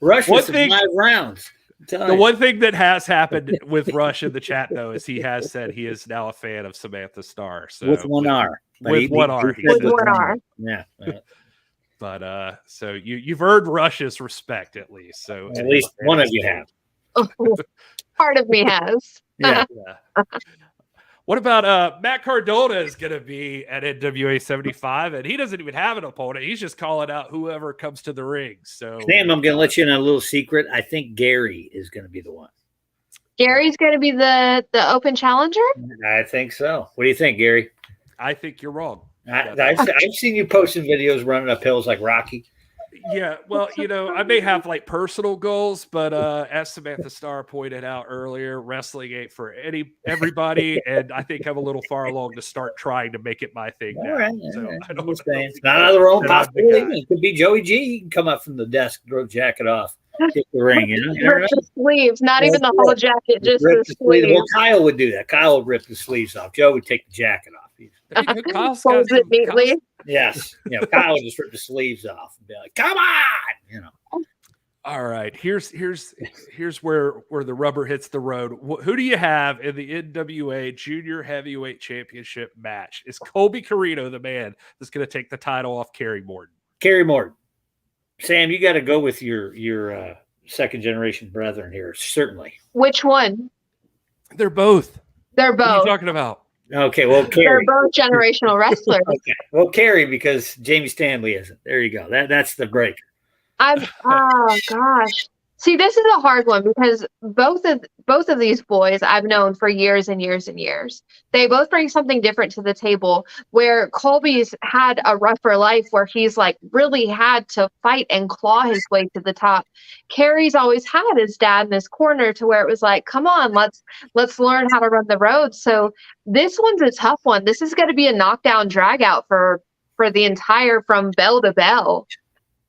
Rush was 5 rounds. The one thing that has happened with Rush in the chat, though, is he has said he is now a fan of Samantha Starr. So with one R. With one R. With one R. Yeah. But so you've earned Rush's respect at least. So at least one of you have. Part of me has. Yeah. What about Matt Cardona is going to be at NWA 75, and he doesn't even have an opponent. He's just calling out whoever comes to the ring. So, Sam, I'm going to let you in on a little secret. I think Gary is going to be the one. Gary's going to be the open challenger? I think so. What do you think, Gary? I think you're wrong. I've seen you posting videos running up hills like Rocky. Yeah, well, I may have like personal goals, but as Samantha Starr pointed out earlier, wrestling ain't for everybody, and I think I'm a little far along to start trying to make it my thing now. Right, so right. I don't know. It's not out of the realm possibility. It could be Joey G. He can come up from the desk, throw the jacket off, hit the ring. Rip the sleeves, not even the whole jacket, just the sleeves. Well, Kyle would do that. Kyle would rip the sleeves off. Joe would take the jacket off. Folds it neatly. Yes. Kyle would just rip the sleeves off and be like, "Come on!" All right. Here's where the rubber hits the road. Who do you have in the NWA Junior Heavyweight Championship match? Is Colby Carino the man that's going to take the title off Kerry Morton? Kerry Morton. Sam, you got to go with your second generation brethren here. Certainly. Which one? They're both. They're both. What are you talking about? Okay, well, Kerry. They're both generational wrestlers. Okay, well, Kerry, because Jamie Stanley isn't. There you go. That's the break. Oh gosh. See, this is a hard one because both of these boys I've known for years and years and years. They both bring something different to the table, where Colby's had a rougher life where he's like really had to fight and claw his way to the top. Kerry's always had his dad in his corner to where it was like, come on, let's learn how to run the road. So this one's a tough one. This is going to be a knockdown drag out for the entire from bell to bell.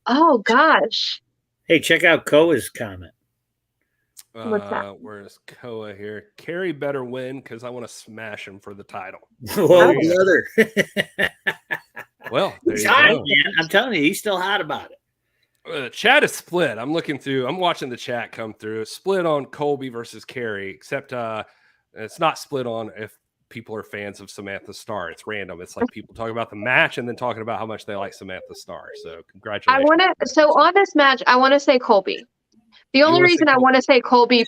Oh gosh. Hey, check out Koa's comment. What's that? Where's Koa here? Kerry better win because I want to smash him for the title. Whoa, brother. Well, he's hot, man. I'm telling you, he's still hot about it. Chat is split. I'm watching the chat come through. Split on Colby versus Kerry, except it's not split on if people are fans of Samantha Starr. It's random. It's like people talking about the match and then talking about how much they like Samantha Starr. So congratulations. On this match, I want to say Colby. The only reason I want to say Colby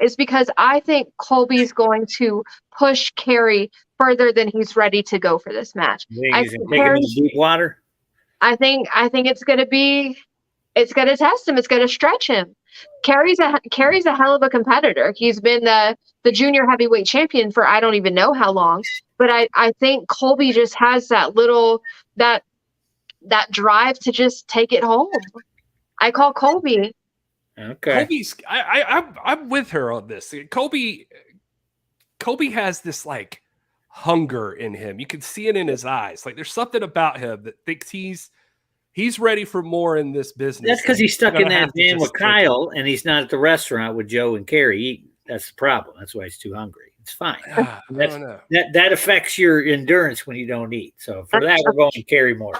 is because I think Colby's going to push Kerry further than he's ready to go for this match. I think deep water. I think it's going to test him. It's going to stretch him. Kerry's a hell of a competitor. He's been the junior heavyweight champion for I don't even know how long. But I think Colby just has that drive to just take it home. I call Colby. Okay. Colby's I'm with her on this. Colby has this like hunger in him. You can see it in his eyes. Like there's something about him that thinks he's ready for more in this business. That's because he's stuck in that van with Kyle and he's not at the restaurant with Joe and Kerry eating. That's the problem. That's why he's too hungry. It's fine. I don't know. That affects your endurance when you don't eat. So for that, we're going to Carrie Moore.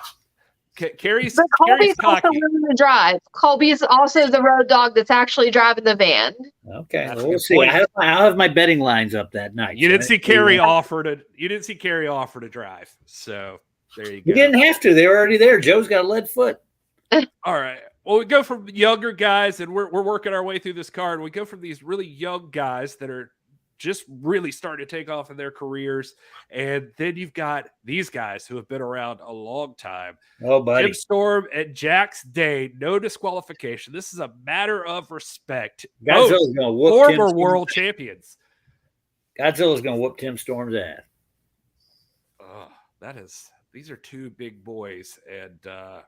Carrie's But Colby's also cocky. willing to drive. Colby's also the road dog that's actually driving the van. Okay, That's well, a we'll good see. point. I'll have my betting lines up that night. You so didn't see Carrie offer to. You didn't see Carrie offer to drive. So there you go. You didn't have to. They were already there. Joe's got a lead foot. All right. Well, we go from younger guys, and we're working our way through this card. We go from these really young guys that are just really starting to take off in their careers, and then you've got these guys who have been around a long time. Oh, buddy. Jim Storm and Jax Day, no disqualification. This is a matter of respect. Godzilla's going to whoop Former Tim world Storm's champions. Godzilla's going to whoop Tim Storm's ass. These are two big boys, and I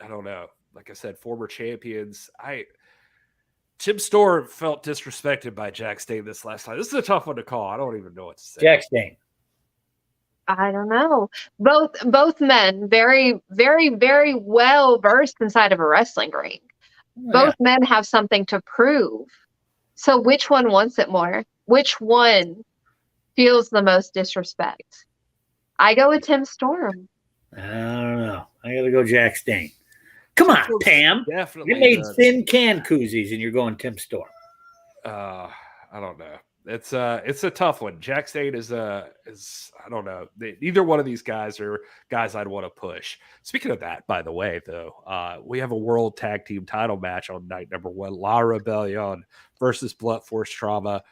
don't know. Like I said, former champions. Tim Storm felt disrespected by Jax Day this last time. This is a tough one to call. I don't even know what to say. Jax Day. I don't know. Both men very, very, very well versed inside of a wrestling ring. Both men have something to prove. So which one wants it more? Which one feels the most disrespect? I go with Tim Storm. I don't know. I got to go Jax Dane. Come on, Pam. Definitely You made does. thin can koozies, and you're going Tim Storm. I don't know. It's a tough one. Jax Dane is I don't know. Neither one of these guys are guys I'd want to push. Speaking of that, by the way, though, we have a world tag team title match on night number 1. La Rebelión versus Blunt Force Trauma.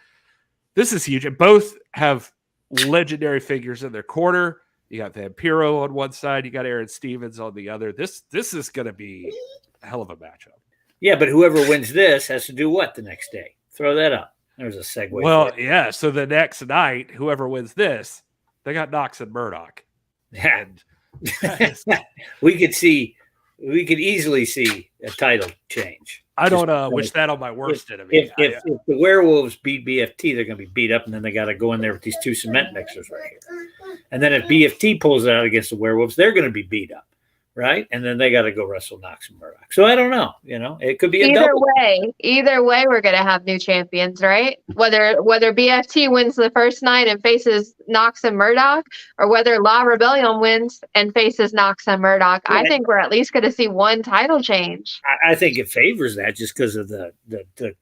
This is huge. And both have legendary figures in their corner. You got Vampiro on one side. You got Aaron Stevens on the other. This is going to be a hell of a matchup. Yeah, but whoever wins this has to do what the next day? Throw that up. There's a segue. Well, yeah. So the next night, whoever wins this, they got Knox and Murdoch. Yeah. we could easily see a title change. I don't wish that on my worst enemy. If the werewolves beat BFT, they're going to be beat up, and then they got to go in there with these two cement mixers right here. And then if BFT pulls it out against the werewolves, they're going to be beat up, right? And then they got to go wrestle Knox and Murdoch. So I don't know. It could be a double. Either way, we're going to have new champions, right? Whether BFT wins the first night and faces Knox and Murdoch, or whether La Rebellion wins and faces Knox and Murdoch, I think we're at least going to see one title change. I think it favors that just because of the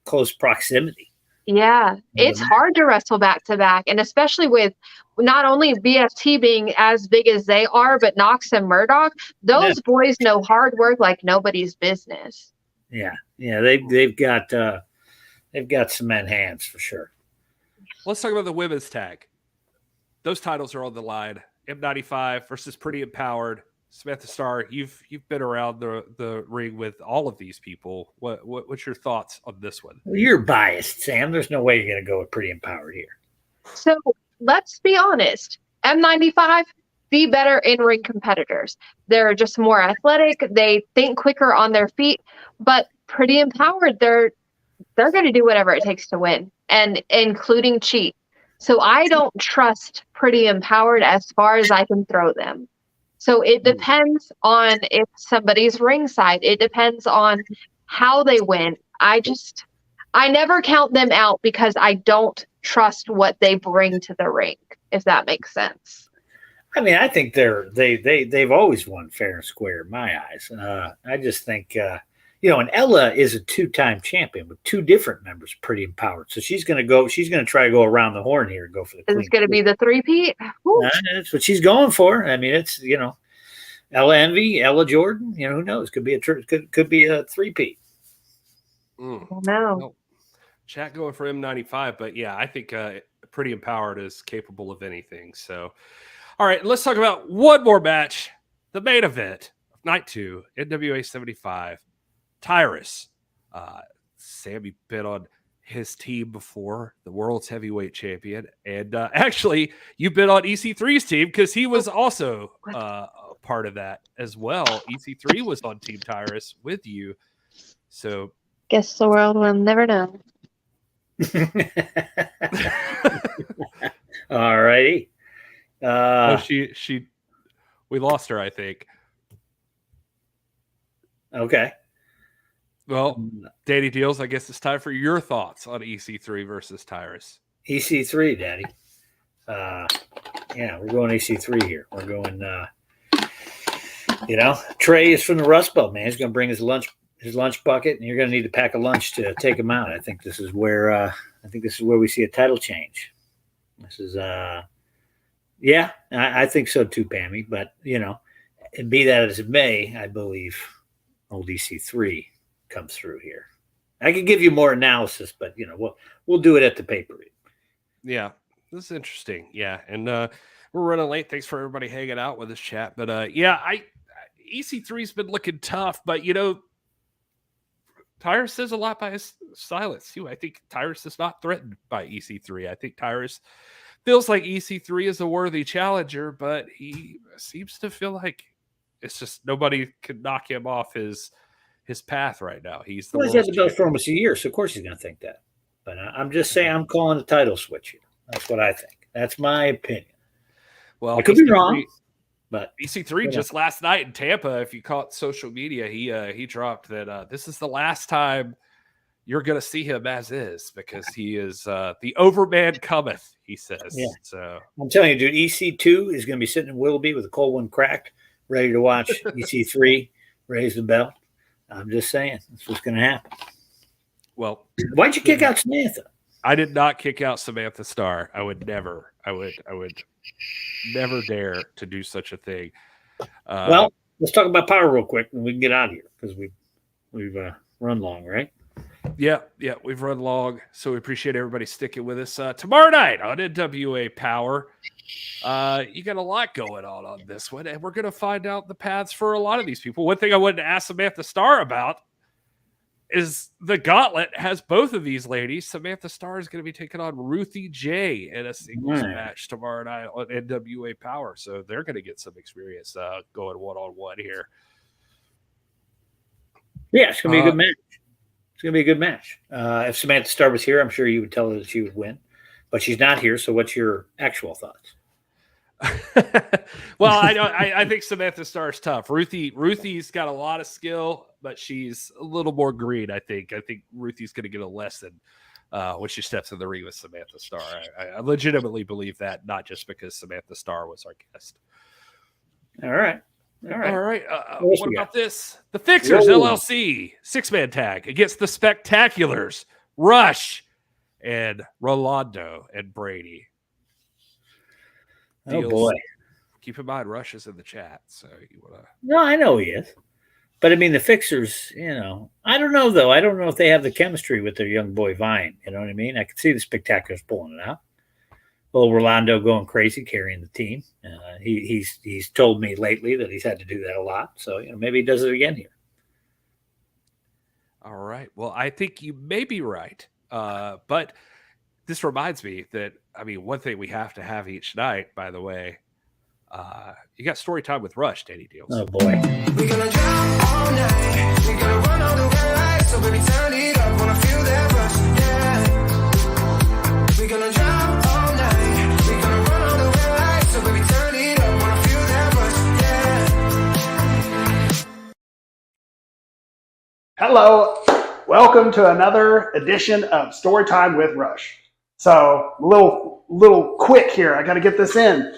close proximity. Yeah, it's hard to wrestle back to back, and especially with not only BFT being as big as they are, but Knox and Murdoch, those boys know hard work like nobody's business. Yeah, they've got cement hands for sure. Let's talk about the women's tag. Those titles are on the line. M95 versus Pretty Empowered. Samantha Starr, you've been around the ring with all of these people. What's your thoughts on this one? Well, you're biased, Sam. There's no way you're going to go with Pretty Empowered here. So let's be honest. M95, the better in-ring competitors. They're just more athletic. They think quicker on their feet. But Pretty Empowered, they're going to do whatever it takes to win, and including cheat. So I don't trust Pretty Empowered as far as I can throw them. So it depends on if somebody's ringside. It depends on how they win. I never count them out because I don't trust what they bring to the ring, if that makes sense. I mean, I think they've always won fair and square in my eyes. I just think and Ella is a 2-time champion with 2 different members, Pretty Empowered. So she's going to try to go around the horn here and go for the Is it going to be the 3-peat? That's what she's going for. I mean, it's, Ella Envy, Ella Jordan, who knows? Could be a 3-peat. No. Chat going for M95, but yeah, I think Pretty Empowered is capable of anything. So, all right, let's talk about one more match, the main event of night 2, NWA 75. Tyrus, Sammy been on his team before, the world's heavyweight champion, and actually you've been on EC3's team because he was also a part of that as well. EC3 was on Team Tyrus with you, so guess the world will never know. All righty. We lost her, I think. Okay. Well, Danny Deals, I guess it's time for your thoughts on EC3 versus Tyrus. EC3, Daddy. Yeah, we're going AC3 here. We're going. Trey is from the Rust Belt, man. He's going to bring his lunch bucket, and you're going to need to pack a lunch to take him out. I think this is where we see a title change. This is I think so too, Pammy. But and be that as it may, I believe old EC3 comes through here. I could give you more analysis, but we'll do it at the pay-per-view. Yeah, this is interesting. Yeah, and we're running late. Thanks for everybody hanging out with us, chat. But EC3's been looking tough, but Tyrus says a lot by his silence too. I think Tyrus is not threatened by EC3. I think Tyrus feels like EC3 is a worthy challenger, but he seems to feel like it's just nobody can knock him off his path right now. He's he's had the belt for almost a year, so of course he's going to think that. But I'm just saying, I'm calling a title switch here. That's what I think. That's my opinion. Well, I could be wrong. But EC3 just last night in Tampa, if you caught social media, he dropped that this is the last time you're going to see him as is, because he is the overman cometh, he says. Yeah. So I'm telling you, dude, EC2 is going to be sitting in Willoughby with a cold one cracked, ready to watch EC3 raise the belt. I'm just saying, that's what's going to happen. Well, why'd you kick out Samantha? I did not kick out Samantha Starr. I would never dare to do such a thing. Well, let's talk about power real quick, and we can get out of here because we've run long, right? Yeah, we've run long, so we appreciate everybody sticking with us. Tomorrow night on NWA Power, you got a lot going on this one, and we're going to find out the paths for a lot of these people. One thing I wanted to ask Samantha Starr about is the gauntlet has both of these ladies. Samantha Starr is going to be taking on Ruthie J in a singles match tomorrow night on NWA Power, so they're going to get some experience going one-on-one here. Yeah, it's going to be a good match. It's going to be a good match. If Samantha Starr was here, I'm sure you would tell her that she would win. But she's not here, so what's your actual thoughts? Well, I think Samantha Starr is tough. Ruthie's got a lot of skill, but she's a little more green, I think. I think Ruthie's going to get a lesson when she steps in the ring with Samantha Starr. I legitimately believe that, not just because Samantha Starr was our guest. All right. What about this? The Fixers LLC 6-man tag against the Spectaculars, Rush, and Rolando and Brady. Oh boy! Keep in mind, Rush is in the chat, so you want to. No, I know he is, but I mean the Fixers. I don't know though. I don't know if they have the chemistry with their young boy Vine. You know what I mean? I could see the Spectaculars pulling it out. Well, Rolando going crazy, carrying the team. He's told me lately that he's had to do that a lot. So maybe he does it again here. All right. Well, I think you may be right, but this reminds me that one thing we have to have each night. By the way, you got story time with Rush, Danny Deals. Oh boy. We're gonna drive all night. We're gonna run all the red lights. So baby, turn it up when I feel that rush. Yeah. We're gonna drive all night. We're gonna run all the red lights. So baby, turn it up when I feel that rush. Yeah. Hello. Welcome to another edition of Storytime with Rush. So, a little quick here. I got to get this in.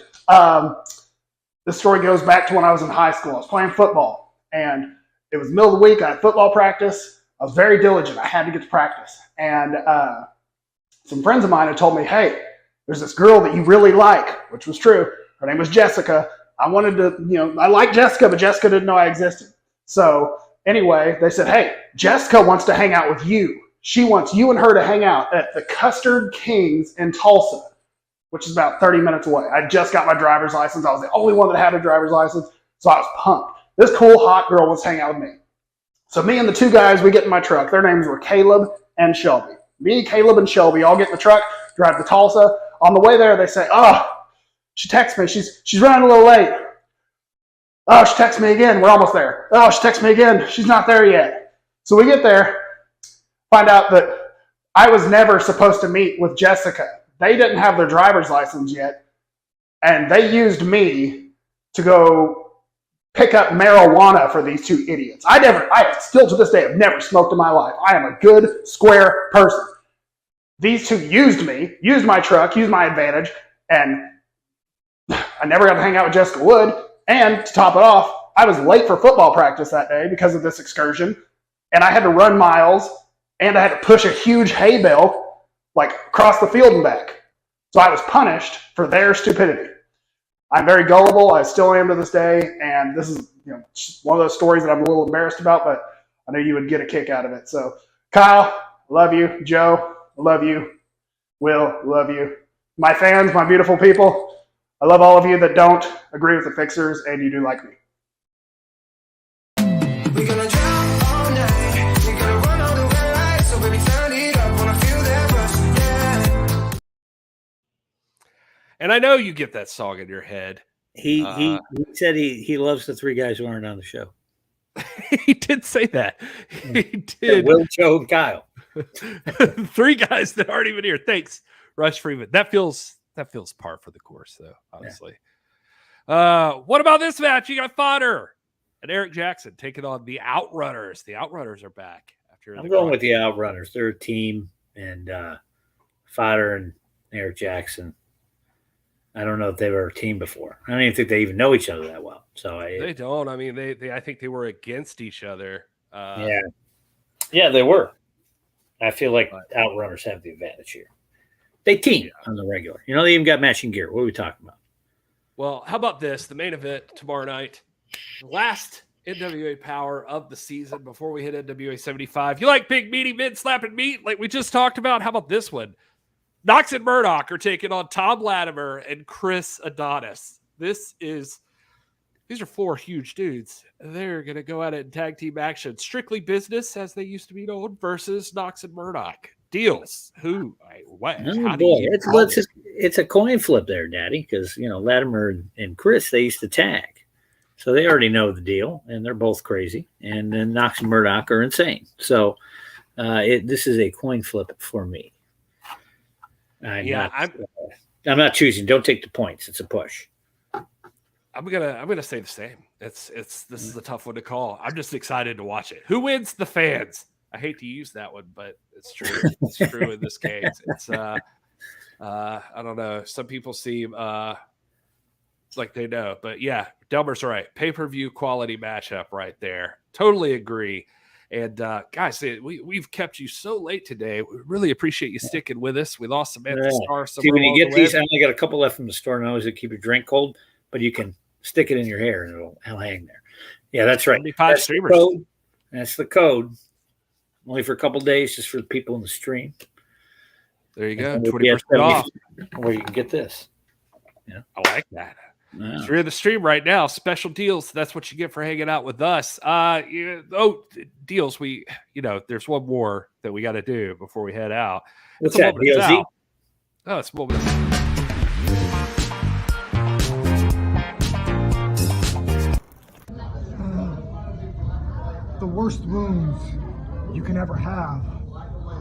This story goes back to when I was in high school. I was playing football, and it was the middle of the week. I had football practice. I was very diligent. I had to get to practice. And some friends of mine had told me, hey, there's this girl that you really like, which was true. Her name was Jessica. I wanted to, I liked Jessica, but Jessica didn't know I existed. So, anyway, they said, hey, Jessica wants to hang out with you. She wants you and her to hang out at the Custard Kings in Tulsa, which is about 30 minutes away. I just got my driver's license. I was the only one that had a driver's license, so I was pumped. This cool, hot girl wants to hang out with me. So me and the two guys, we get in my truck. Their names were Caleb and Shelby. Me, Caleb, and Shelby all get in the truck, drive to Tulsa. On the way there, they say, she texts me. She's running a little late. Oh, she texts me again. We're almost there. Oh, she texts me again. She's not there yet. So we get there, find out that I was never supposed to meet with Jessica. They didn't have their driver's license yet, and they used me to go pick up marijuana for these two idiots. I still to this day have never smoked in my life. I am a good, square person. These two used me, used my truck, used my advantage, And I never got to hang out with Jessica Wood. And to top it off, I was late for football practice that day because of this excursion. And I had to run miles, and I had to push a huge hay bale like across the field and back. So I was punished for their stupidity. I'm very gullible. I still am to this day. And this is just one of those stories that I'm a little embarrassed about, but I know you would get a kick out of it. So Kyle, love you. Joe, love you. Will, love you. My fans, my beautiful people, I love all of you that don't agree with the Fixers, and you do like me. We're gonna drive all night. We're gonna run all the red lights. So baby, turn it up when I feel that rush. Yeah. And I know you get that song in your head. He said he loves the three guys who aren't on the show. He did say that. He did. Yeah, Will, Joe, and Kyle. 3 guys that aren't even here. Thanks, Rush Freeman. That feels par for the course, though, honestly. Yeah. What about this match? You got Fodder and Eric Jackson taking on the Outrunners. The Outrunners are back. I'm going with the Outrunners. They're a team, and Fodder and Eric Jackson. I don't know if they were a team before. I don't even think they even know each other that well. So they don't. I mean, I think they were against each other. Yeah, they were. I feel like Outrunners have the advantage here. They team on the regular. They even got matching gear. What are we talking about? Well, how about this? The main event tomorrow night. The last NWA Power of the season before we hit NWA 75. You like big, meaty, mid-slapping meat like we just talked about? How about this one? Knox and Murdoch are taking on Tom Latimer and Chris Adonis. These are 4 huge dudes. They're going to go at it in tag team action. Strictly Business, as they used to be known, versus Knox and Murdoch. Deals. Who? What? It's a coin flip there, Daddy, because, Latimer and Chris, they used to tag. So they already know the deal, and they're both crazy. And then Knox and Murdoch are insane. So this is a coin flip for me. I'm not choosing. Don't take the points. It's a push. I'm gonna say the same. This is a tough one to call. I'm just excited to watch it. Who wins? The fans. I hate to use that one, but it's true. It's true in this case. It's I don't know. Some people seem like they know, but yeah, Delmer's right. Pay-per-view quality matchup right there. Totally agree. And guys, we've kept you so late today. We really appreciate you sticking with us. We lost Samantha Starr. See, when you get these, I only got a couple left from the store. And I always keep your drink cold, but you can stick it in your hair and it'll hang there. Yeah, that's right. That's streamers. That's the code. Only for a couple days, just for the people in the stream. There you go. 20% off. Where you can get this. Yeah, I like that. If you're in the stream right now, special deals. That's what you get for hanging out with us. Deals. There's one more that we got to do before we head out. What's that? DLZ? Oh, it's a moment. The worst wounds you can ever have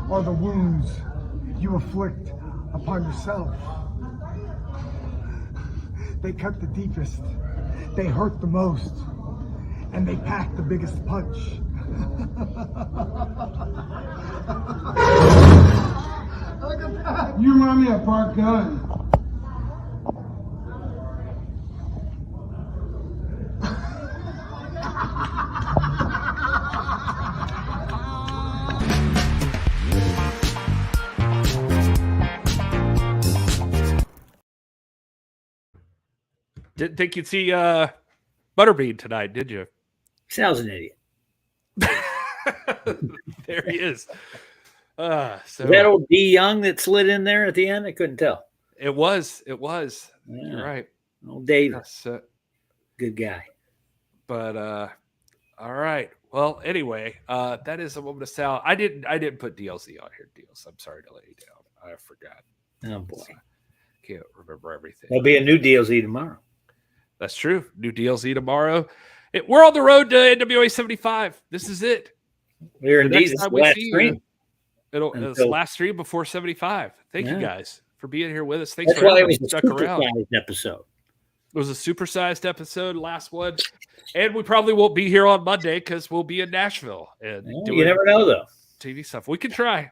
are the wounds you afflict upon yourself. They cut the deepest, they hurt the most, and they pack the biggest punch. Look at that! You remind me of Park Gunn. Didn't think you'd see Butterbean tonight, did you? Sounds an idiot. There he is. Is that old D Young that slid in there at the end? I couldn't tell. It was. Yeah. You're right. Old Davis. Good guy. But all right. Well, anyway, that is a moment of sound. I didn't put DLC on here, Deals. I'm sorry to let you down. I forgot. Oh boy. So, can't remember everything. There'll be a new DLC tomorrow. That's true. New DLC tomorrow. We're on the road to NWA 75. This is it. We're indeed. It's the last stream. It's the last stream before 75. Thank you guys for being here with us. Thanks That's for why it was a stuck around. Episode. It was a supersized episode, last one. And we probably won't be here on Monday because we'll be in Nashville. And you never know, though. TV stuff. We can try.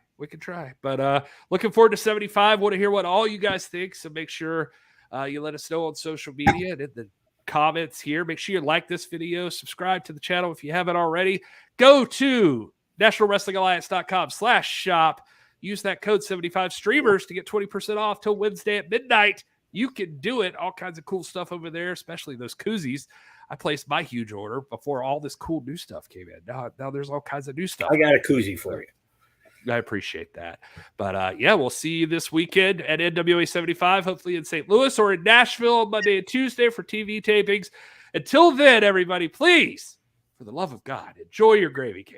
But looking forward to 75. Want to hear what all you guys think. So make sure You let us know on social media and in the comments here. Make sure you like this video, subscribe to the channel if you haven't already. Go to nationalwrestlingalliance.com/shop. Use that code 75streamers to get 20% off till Wednesday at midnight. You can do it. All kinds of cool stuff over there, especially those koozies. I placed my huge order before all this cool new stuff came in. Now there's all kinds of new stuff. I got a koozie for you. I appreciate that. But yeah, we'll see you this weekend at NWA 75, hopefully in St. Louis or in Nashville Monday and Tuesday for TV tapings. Until then, everybody, please, for the love of God, enjoy your gravy cake.